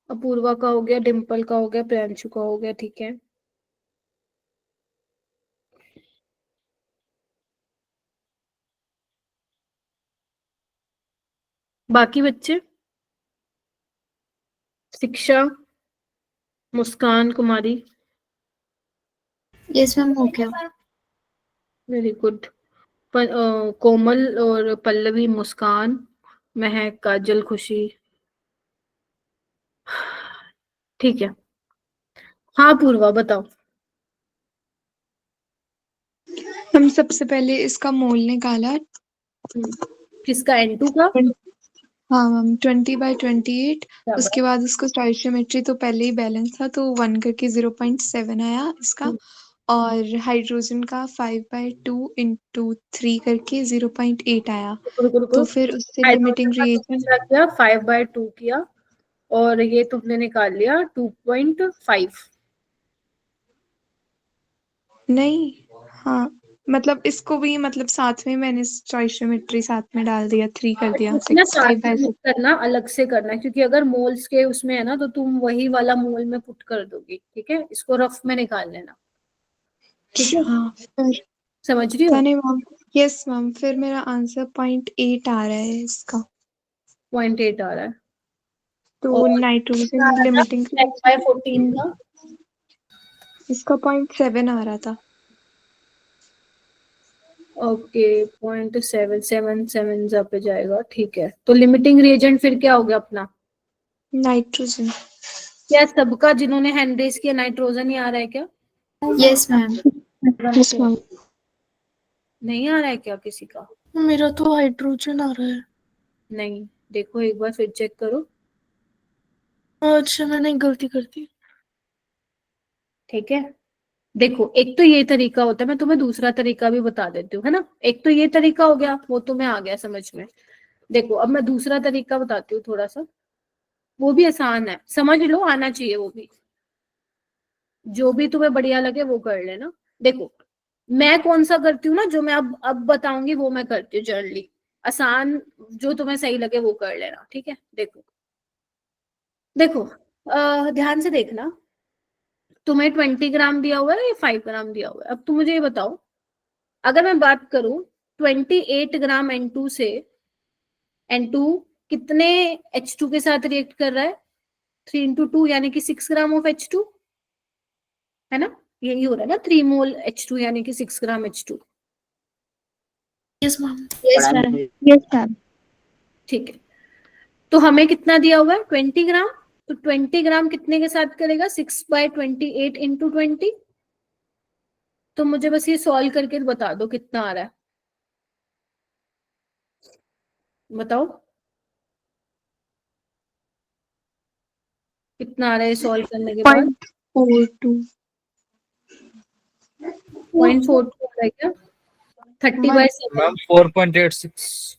अपूर्वा का हो गया, डिम्पल का हो गया, प्रियांशु का हो गया, ठीक है। बाकी बच्चे? शिक्षा, मुस्कान, कुमारी? यस मैम हो गया। Very good. कोमल और पल्लवी, मुस्कान, महक, काजल, खुशी, ठीक है। हाँ पूर्वा बताओ। हम सबसे पहले इसका मोल निकाला। किसका? N2 का? हाँ मैम 20/28। क्या उसके बाद उसको स्टोइशियोमेट्री तो पहले ही बैलेंस था तो 1 करके 0.7 आया इसका। और हाइड्रोजन का 5/2 इंटू 3 करके 0.8 आया। तो फिर उससे लिमिटिंग रिएजेंट क्या किया? 5/2 किया और ये तुमने निकाल लिया 2.5। नहीं, हाँ मतलब इसको भी मतलब साथ में मैंने स्टोइशियोमेट्री साथ में डाल दिया, 3 कर दिया, ना साथ 5 में मत करना, अलग से करना, क्योंकि अगर मोल्स के उसमें है ना तो तुम वही वाला मोल में पुट कर दोगी, ठीक है। इसको रफ में निकाल लेना, ठीक है। हाँ फिर समझ रही हो? नहीं मैम। यस मैम, फिर मेरा आंसर 0.8 आ रहा है इसका। 0.8 आ रहा है। तो और नाइट्रोजन लिमिटिंग 10/14 का इसका 0.7 आ रहा था। ओके, 0.777 पे जाएगा, ठीक है। तो लिमिटिंग रिएजेंट फिर क्या हो गया अपना? नाइट्रोजन। क्या सबका जिन्होंने हैंड रेस किया नाइट्रोजन ही आ रहा है क्या? Yes ma'am. Yes ma'am. नहीं आ रहा है क्या किसी का? मेरा तो हाइड्रोजन आ रहा है। नहीं, देखो एक बार फिर चेक करो। अच्छा मैंने एक गलती कर दी। ठीक है, देखो एक तो ये तरीका होता है, मैं तुम्हें दूसरा तरीका भी बता देती हूँ, है ना। एक तो ये तरीका हो गया, वो तुम्हें आ गया समझ में। देखो अब मैं दूसरा तरीका बताती हूँ थोड़ा सा, वो भी आसान है, समझ लो, आना चाहिए वो भी। जो भी तुम्हें बढ़िया लगे वो कर लेना। देखो मैं कौन सा करती हूँ ना, जो मैं अब बताऊंगी वो मैं करती हूँ जनरली। आसान, जो तुम्हें सही लगे वो कर लेना, ठीक है। देखो देखो ध्यान से देखना। तुम्हें 20 ग्राम दिया हुआ है या 5 ग्राम दिया हुआ है? अब तुम मुझे ये बताओ, अगर मैं बात करूं 28 ग्राम N2 से, N2 कितने H2 के साथ रिएक्ट कर रहा है? 3 × 2 यानी कि 6 ग्राम ऑफ H2, है ना। यही हो रहा है ना, 3 मोल H2 यानी कि 6 ग्राम H2। Yes ma'am. Yes ma'am. Yes ma'am. ठीक है, तो हमें कितना दिया हुआ है? 20 ग्राम। तो 20 ग्राम कितने के साथ करेगा? 6/28 इंटू 20। तो मुझे बस ये सॉल्व करके बता दो कितना आ रहा है, बताओ कितना आ रहा है सॉल्व करने के बाद? 0.42। 0.42 आ रहा है क्या? 30/7। मैम 4.86।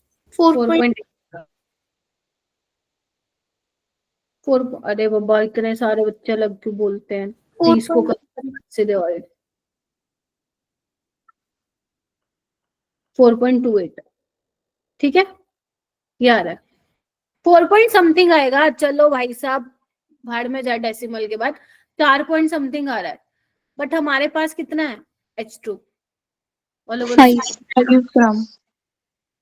4. अरे बाबा, इतने सारे बच्चे अलग क्यों बोलते हैं? 30 को से डिवाइड 4.28, ठीक है। ये आ रहा है 4 पॉइंट समथिंग आएगा। चलो भाई साहब, भाड़ में जाए डेसिमल के बाद। 4 पॉइंट समथिंग आ रहा है, बट हमारे पास कितना है? H2 all over. 5 ग्राम।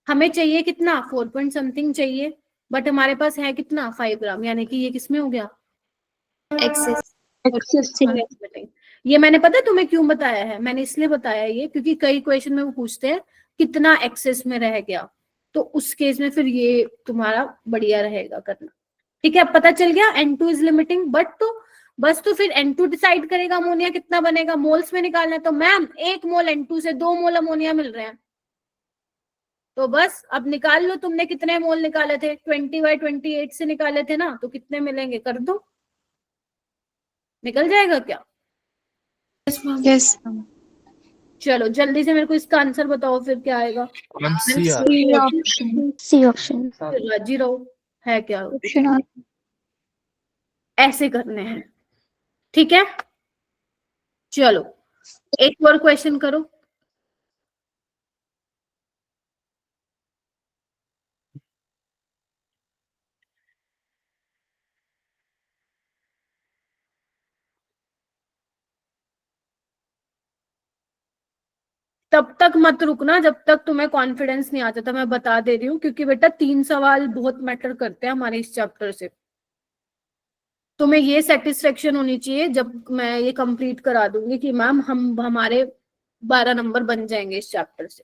हमें चाहिए कितना? 4 पॉइंट समथिंग चाहिए, बट हमारे पास है कितना? 5 ग्राम, यानी कि ये किसमें हो गया? एक्सेस। एक्सेस में। ये मैंने पता तुम्हें क्यों बताया है? मैंने इसलिए बताया ये क्योंकि कई क्वेश्चन में वो पूछते हैं कितना एक्सेस में रह गया, तो उस केस में फिर ये तुम्हारा बढ़िया रहेगा करना। ठीक है, अब पता चल गया N2 इज लिमिटिंग, बट तो बस तो फिर N2 डिसाइड करेगा अमोनिया कितना बनेगा, मोल्स में निकालना है। तो मैम 1 मोल N2 से 2 मोल अमोनिया मिल रहे हैं, तो बस अब निकाल लो तुमने कितने मोल निकाले थे? 20/28 से निकाले थे ना, तो कितने मिलेंगे कर दो, निकल जाएगा क्या? Yes ma'am. चलो जल्दी से मेरे को इसका आंसर बताओ फिर क्या आएगा। मैम सी आ सी ऑप्शन। C option. राजी रहो, है क्या? ऑप्शन ऐसे करने हैं, ठीक है। चलो एक और क्वेश्चन करो। तब तक मत रुकना जब तक तुम्हें कॉन्फिडेंस नहीं आ जाता, मैं बता दे रही हूँ, क्योंकि बेटा 3 सवाल बहुत मैटर करते हैं हमारे इस चैप्टर से। तुम्हें ये सेटिस्फेक्शन होनी चाहिए जब मैं ये कंप्लीट करा दूंगी कि मैम हम हमारे 12 नंबर बन जाएंगे इस चैप्टर से।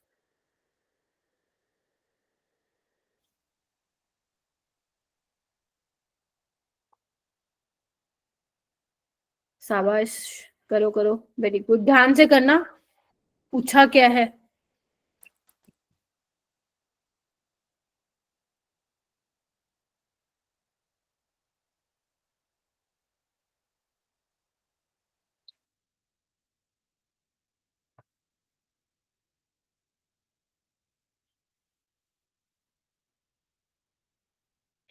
शाबाश, करो करो, वेरी गुड, ध्यान से करना। पूछा क्या है?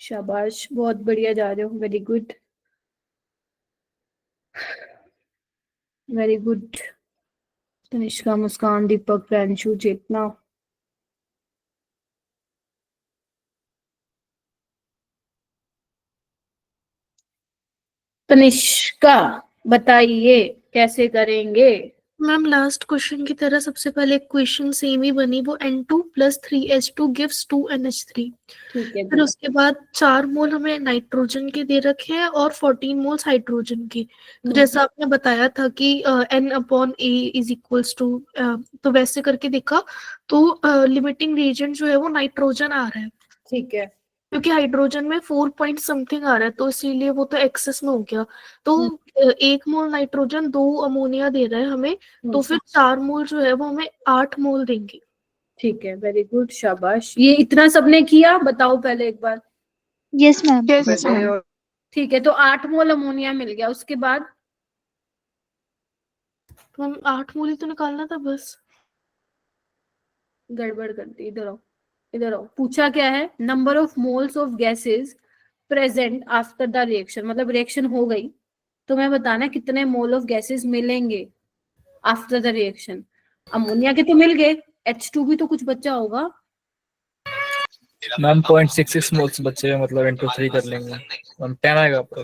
शाबाश, बहुत बढ़िया जा रहे हो, very good very good. Tanishka, Muskan, Deepak, Priyanshu, Chetna. Tanishka बताइए कैसे करेंगे? मैम लास्ट क्वेश्चन की तरह सबसे पहले एक क्वेश्चन सेम ही बनी, वो N2 + 3H2 gives 2NH3। ठीक है फिर उसके बाद 4 मोल हमें नाइट्रोजन के दे रखे हैं और 14 मोल्स हाइड्रोजन के। तो जैसा आपने बताया था कि N/A इज इक्वल्स टू, तो वैसे करके देखा तो लिमिटिंग रिएजेंट जो है वो नाइट्रोजन आ रहा है, ठीक है। क्योंकि हाइड्रोजन में 4 पॉइंट समथिंग आ रहा है, तो इसीलिए वो तो एक्सेस में हो गया। तो 1 मोल नाइट्रोजन 2 अमोनिया दे रहा है हमें, तो फिर 4 मोल जो है वो हमें 8 मोल देंगे। ठीक है, वेरी गुड, शाबाश। ये इतना सबने किया, बताओ पहले एक बार। Yes ma'am. ठीक है, तो 8 मोल अमोनिया मिल गया, उसके बाद तो हम 8 मोल ही तो निकालना था बस। गड़बड़ कर दी। इधर आओ, इधर आओ। पूछा क्या है? Number of moles of gases present after the reaction, मतलब रिएक्शन हो गई, तुम्हें बताना कितने मोल ऑफ गैसेस मिलेंगे आफ्टर द रिएक्शन। अमोनिया के तो मिल गए, H2 भी तो कुछ बचा होगा। मैम 0.66 मोल्स बचे हैं, मतलब इंटू 3 कर लेंगे मैम, 10 आएगा आपको।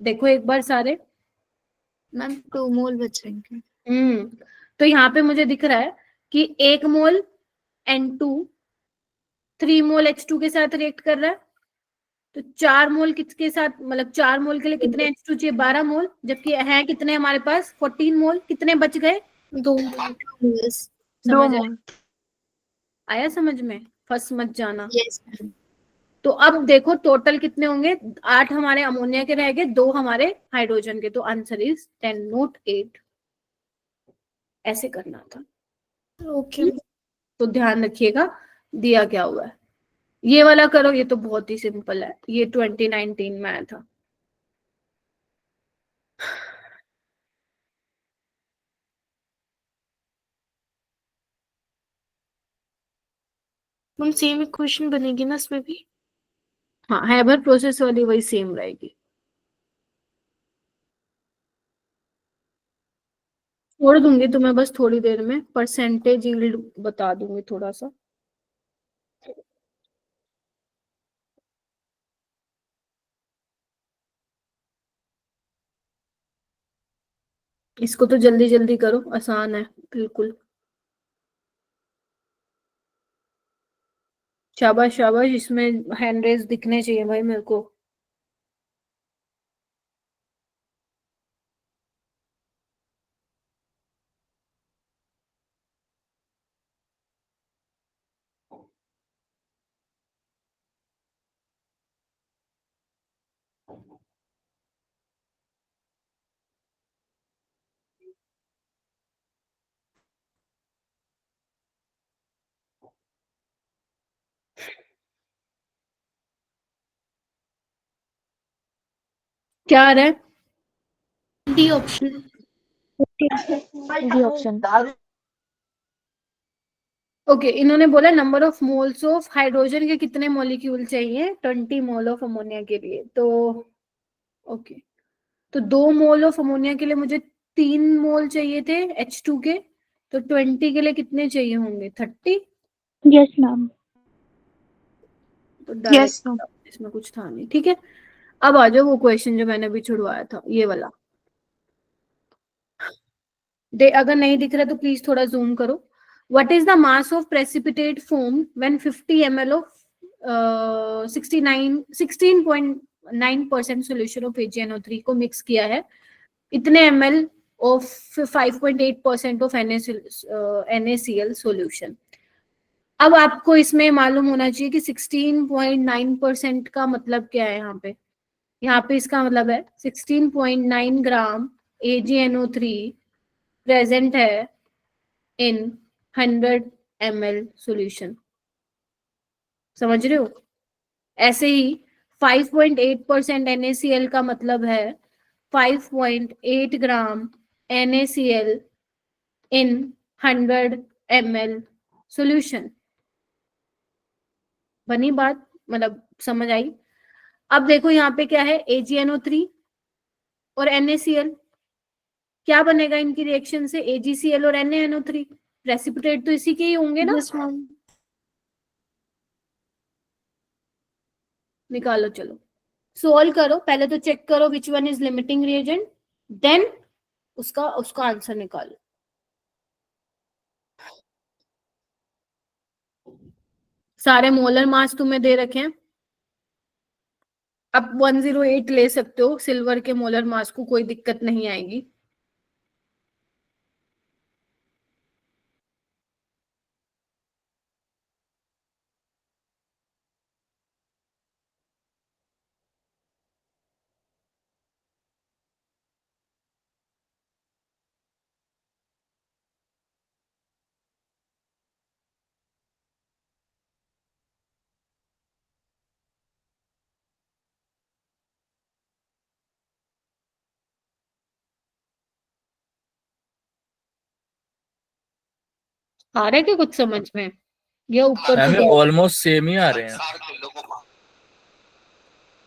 देखो एक बार सारे। मैम 2 मोल बचेंगे। तो यहाँ पे मुझे दिख रहा है कि 1 मोल N2 3 मोल H2 के साथ रिएक्ट कर रहा है, तो 4 मोल किसके साथ, मतलब 4 मोल के लिए कितने H2 चाहिए? 12 मोल, जबकि है कितने हमारे पास? 14 मोल। कितने बच गए? 2 यस समझ आया समझ में? फंस मत जाना। Yes ma'am. तो अब देखो टोटल कितने होंगे? 8 हमारे अमोनिया के रह गए, 2 हमारे हाइड्रोजन के, तो आंसर इज 10 नोट 8। ऐसे करना था। ओके। तो ध्यान रखिएगा दिया क्या हुआ है। ये वाला करो, ये तो बहुत ही सिंपल है, ये 2019 में आया था। मैम सेम इक्वेशन बनेगी ना इसमें भी? हाँ, हैबर प्रोसेस वाली वही सेम रहेगी। छोड़ दूंगी तुम्हें बस थोड़ी देर में, परसेंटेज यील्ड बता दूंगी थोड़ा सा। इसको तो जल्दी जल्दी करो, आसान है बिल्कुल। शाबाश शाबाश, इसमें हैंड रेज दिखने चाहिए भाई मेरे को। क्या आ रहा है? D option. D option. Okay, इन्होंने बोला number of moles of hydrogen के कितने मॉलिक्यूल चाहिए 20 मोल ऑफ अमोनिया के लिए, तो ओके तो 2 मोल ऑफ अमोनिया के लिए मुझे 3 मोल चाहिए थे H2 के, तो 20 के लिए कितने चाहिए होंगे? 30। Yes ma'am. तो यस डायरेक्ट मैम। इसमें कुछ था नहीं, ठीक है। अब आ जाओ वो क्वेश्चन जो मैंने अभी छुड़वाया था, ये वाला। अगर नहीं दिख रहा तो प्लीज थोड़ा जूम करो। What is the mass of precipitate foam when 50 ml of 16.9% solution of AgNO3 को मिक्स किया है, इतने ml of 5.8% of NaCl solution. अब आपको इसमें मालूम होना चाहिए कि 16.9% का मतलब क्या है। यहाँ पे इसका मतलब है 16.9 ग्राम AgNO3 प्रेजेंट है इन 100 ml सॉल्यूशन। समझ रहे हो? ऐसे ही 5.8% NaCl का मतलब है 5.8 ग्राम NaCl इन 100 ml सॉल्यूशन। बनी बात? मतलब समझ आई? अब देखो यहाँ पे क्या है, AgNO3 और NaCl, क्या बनेगा इनकी रिएक्शन से? AgCl और NaNO3, प्रेसिपिटेट तो इसी के ही होंगे ना। Yes ma'am. निकालो, चलो सोल्व करो। पहले तो चेक करो which one is limiting reagent, then उसका आंसर निकालो। सारे मोलर मास तुम्हें दे रखे हैं। अब 108 ले सकते हो, सिल्वर के मोलर मास को कोई दिक्कत नहीं आएगी। आ रहा है क्या कुछ समझ में? या ऊपर मैम तो ऑलमोस्ट सेम ही आ रहे हैं।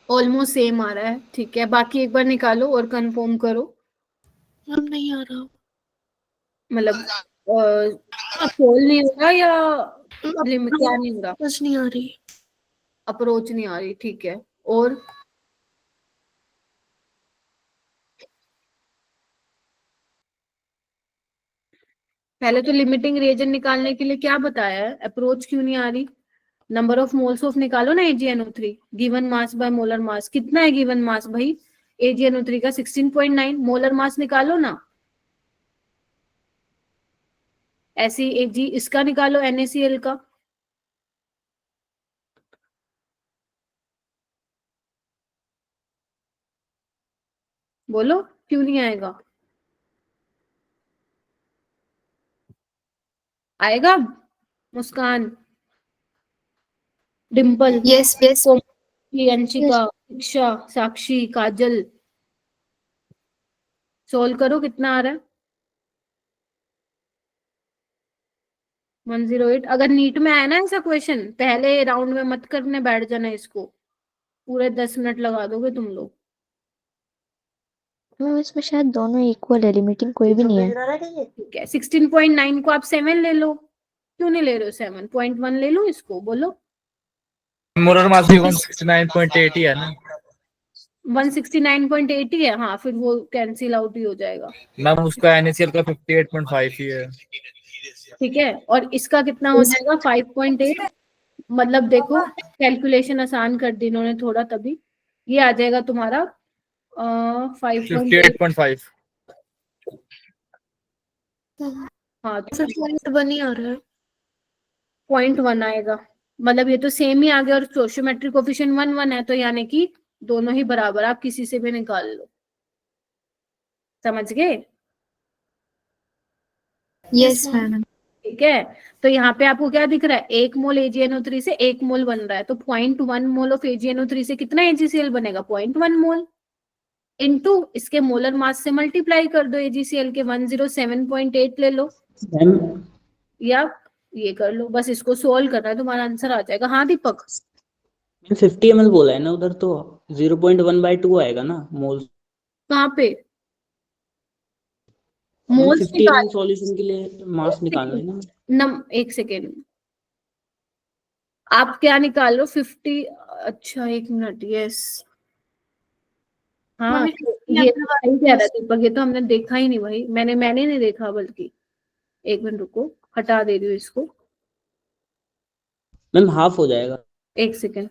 ऑलमोस्ट सेम आ रहा है, ठीक है। बाकी एक बार निकालो और कंफर्म करो। मैम नहीं आ रहा। मतलब सोल नहीं हो रहा या लिमिट क्या नहीं हो रहा? कुछ नहीं आ रही। अप्रोच नहीं आ रही, ठीक है। और पहले तो लिमिटिंग रिएजेंट निकालने के लिए क्या बताया है, अप्रोच क्यों नहीं आ रही? नंबर ऑफ मोल्स ऑफ निकालो ना AgNO3, given mass by molar mass. कितना है गिवन मास भाई AgNO3 का? 16.9। मोलर मास निकालो ना। ऐसी Ag इसका निकालो NaCl का। बोलो क्यों नहीं आएगा? आएगा? मुस्कान, डिम्पल, यस यस कोमल, अंशिका, शिक्षा, साक्षी, काजल, सोल्व करो। कितना आ रहा है? 108। अगर नीट में आया ना ऐसा क्वेश्चन, पहले राउंड में मत करने बैठ जाना इसको, पूरे 10 मिनट लगा दोगे तुम लोग। मैम इसमें शायद दोनों इक्वल है, लिमिटिंग कोई भी नहीं है। ठीक है, 16.9 को आप 7 ले लो। क्यों नहीं ले रहे हो? 7.1 ले लो इसको, बोलो। मोलर मास भी 169.8 ही है ना। 169.8 ही है, हाँ, फिर वो कैंसिल आउट ही हो जाएगा। मैम उसका NaCl का 58.5 ही है। ठीक है, और इसका कितना हो जाएगा? 5.8। मतलब देखो कैलकुलेशन आसान कर दी इन्होंने थोड़ा, तभी ये आ जाएगा तुम्हारा 5.8। 58.5। हाँ, फिर पॉइंट 1 ही आ रहा है। 0.1 आएगा। मतलब ये तो सेम ही आ गया, और स्टोइचियोमेट्रिक कोएफिशिएंट 1 है, तो यानी कि दोनों ही बराबर। आप किसी से भी निकाल लो। समझ गए? Yes ma'am. ठीक है, तो यहाँ पे आपको क्या दिख रहा है? 1 मोल AgNO3 से 1 मोल बन रहा है, तो 0.1 मोल ऑफ AgNO3 से कितना AgCl बनेगा? 0.1 मोल इनटू इसके मोलर मास से मल्टीप्लाई कर दो AgCl के, 107.8 ले लो, मैम या ये कर लो। बस इसको सोल्व करना है, तुम्हारा आंसर आ जाएगा। हाँ दीपक? 50 ml बोला है ना उधर, तो 0.1/2 आएगा ना मोल। कहाँ पे? मैम मोल्स 50 निकाल ml सॉल्यूशन के लिए मास निकालना है ना। नम, एक सेकेंड, आप क्या निकाल लो 50? अच्छा एक मिनट, यस हाँ, मम्मी ये सही कह रहा है दीपक, ये तो हमने देखा ही नहीं भाई, मैंने नहीं देखा बल्कि। एक मिनट रुको, हटा दे रही हूँ इसको, मैम हाफ हो जाएगा। एक सेकेंड।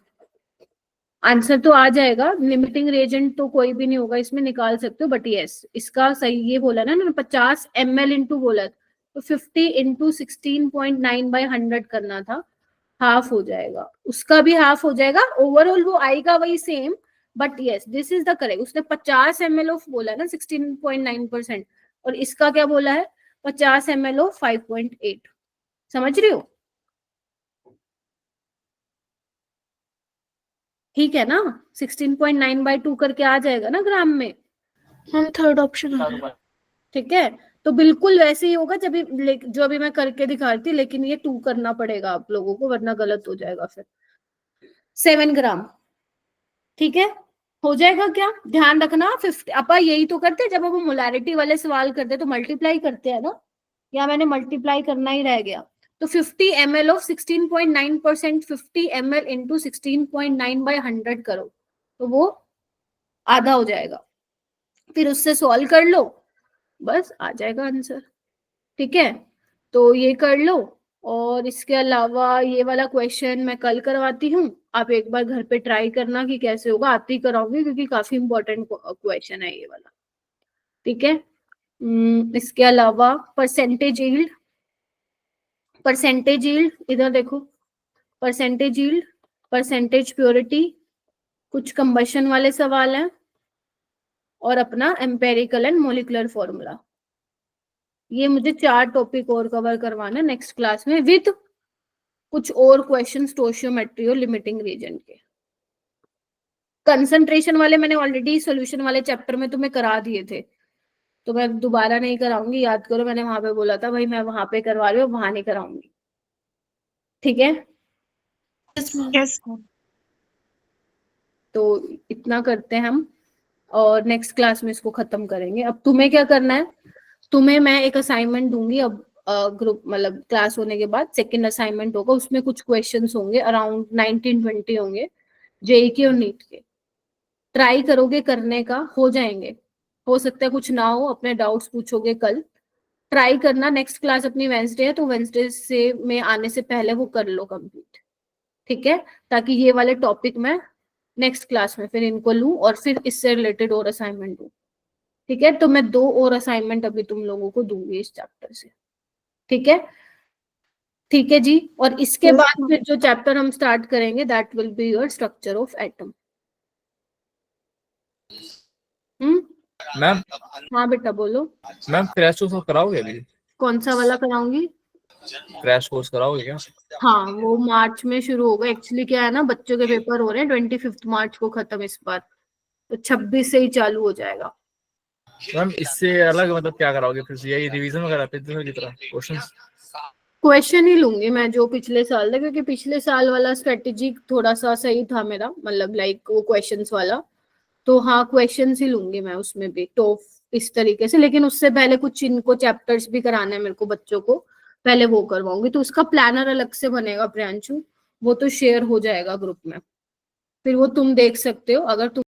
आंसर तो आ जाएगा, लिमिटिंग रेजेंट तो कोई भी नहीं होगा इसमें, निकाल सकते हो, बट यस इसका सही ये बोला ना, 50 ml इंटू बोला, तो 50 इंटू 16.9/100 करना था, हाफ हो जाएगा, उसका भी हाफ हो जाएगा, ओवरऑल वो आएगा वही same, but yes this is the correct. उसने 50 ml ऑफ बोला ना 16.9%, और इसका क्या बोला है 50 ml ऑफ 5.8, समझ रही हो? ठीक है ना, 16.9/2 करके आ जाएगा ना ग्राम में, हम थर्ड ऑप्शन आ रहा है। ठीक है? तो बिल्कुल वैसे ही होगा जब जो अभी मैं करके दिखा रही थी, लेकिन ये 2 करना पड़ेगा आप लोगों को, वरना गलत हो जाएगा फिर। 7 ग्राम, ठीक है, हो जाएगा क्या? ध्यान रखना 50, अपा यही तो करते हैं जब हम मोलैरिटी वाले सवाल करते हैं, तो मल्टीप्लाई करते हैं ना, या मैंने मल्टीप्लाई करना ही रह गया। तो 50 ml ऑफ 16.9%, 50 ml इंटू 16.9/100 करो, तो वो आधा हो जाएगा, फिर उससे सॉल्व कर लो, बस आ जाएगा आंसर, ठीक है? तो ये कर लो, और इसके अलावा ये वाला क्वेश्चन मैं कल करवाती हूँ, आप एक बार घर पे ट्राई करना कि कैसे होगा, आती कराऊंगी क्योंकि काफी इंपॉर्टेंट क्वेश्चन है ये वाला, ठीक है? इसके अलावा परसेंटेज यील्ड इधर देखो, परसेंटेज यील्ड, परसेंटेज प्योरिटी, कुछ कंबशन वाले सवाल हैं, और अपना एम्पेरिकल एंड मोलिकुलर फॉर्मूला। ये मुझे 4 टॉपिक और कवर करवाना है नेक्स्ट क्लास में, विद कुछ और क्वेश्चन स्टोशियोमेट्री और लिमिटिंग रीजन के। कंसंट्रेशन वाले मैंने ऑलरेडी सॉल्यूशन वाले चैप्टर में तुम्हें करा दिए थे, तो मैं दोबारा नहीं कराऊंगी, याद करो मैंने वहां पे बोला था भाई मैं वहां पे करवा रही हूँ, वहां नहीं कराऊंगी, ठीक है? यस तो इतना करते हैं हम, और नेक्स्ट क्लास में इसको खत्म करेंगे। अब तुम्हें क्या करना है, तुम्हें मैं एक असाइनमेंट दूंगी अब, ग्रुप मतलब क्लास होने के बाद सेकंड असाइनमेंट होगा, उसमें कुछ क्वेश्चंस होंगे, अराउंड 19-20 होंगे, जेई के और नीट के। ट्राई करोगे करने का, हो जाएंगे, हो सकता है कुछ ना हो, अपने डाउट्स पूछोगे कल, ट्राई करना। नेक्स्ट क्लास अपनी वेंसडे है, तो वेंसडे से में आने से पहले वो कर लो कंप्लीट, ठीक है? ताकि ये वाले टॉपिक मैं नेक्स्ट क्लास में फिर इनको लूं, और फिर इससे रिलेटेड और असाइनमेंट दूं, ठीक है? तो मैं 2 और असाइनमेंट अभी तुम लोगों को दूंगी इस चैप्टर से, ठीक है? ठीक है जी। और इसके Yes, बाद ma'am. फिर जो चैप्टर हम स्टार्ट करेंगे that will be your structure of atom. Ma'am हाँ बेटा बोलो। मैम क्रैश कोर्स कराओगे अभी? कौन सा वाला कराऊंगी? क्रैश कोर्स कराओगे क्या? हाँ वो मार्च में शुरू होगा, एक्चुअली क्या है ना, बच्चों के पेपर हो रहे हैं 25 मार्च को खत्म इस बार, तो 26 से ही चालू हो जाएगा। मैम इससे अलग मतलब क्या कराओगे फिर से, यही रिवीजन वगैरह पे की तरह क्वेश्चंस? क्वेश्चन ही लूंगी मैं जो पिछले साल था, क्योंकि पिछले साल वाला स्ट्रेटेजी थोड़ा सा सही था मेरा, मतलब लाइक वो क्वेश्चंस वाला, तो हाँ क्वेश्चंस ही लूंगी मैं उसमें भी, तो इस तरीके से। लेकिन उससे पहले कुछ इनको चैप्टर्स भी कराने हैं मेरे को बच्चों को, पहले वो करवाऊंगी, तो उसका प्लानर अलग से बनेगा प्रियांशु, वो तो शेयर हो जाएगा ग्रुप में, फिर वो तुम देख सकते हो अगर तुम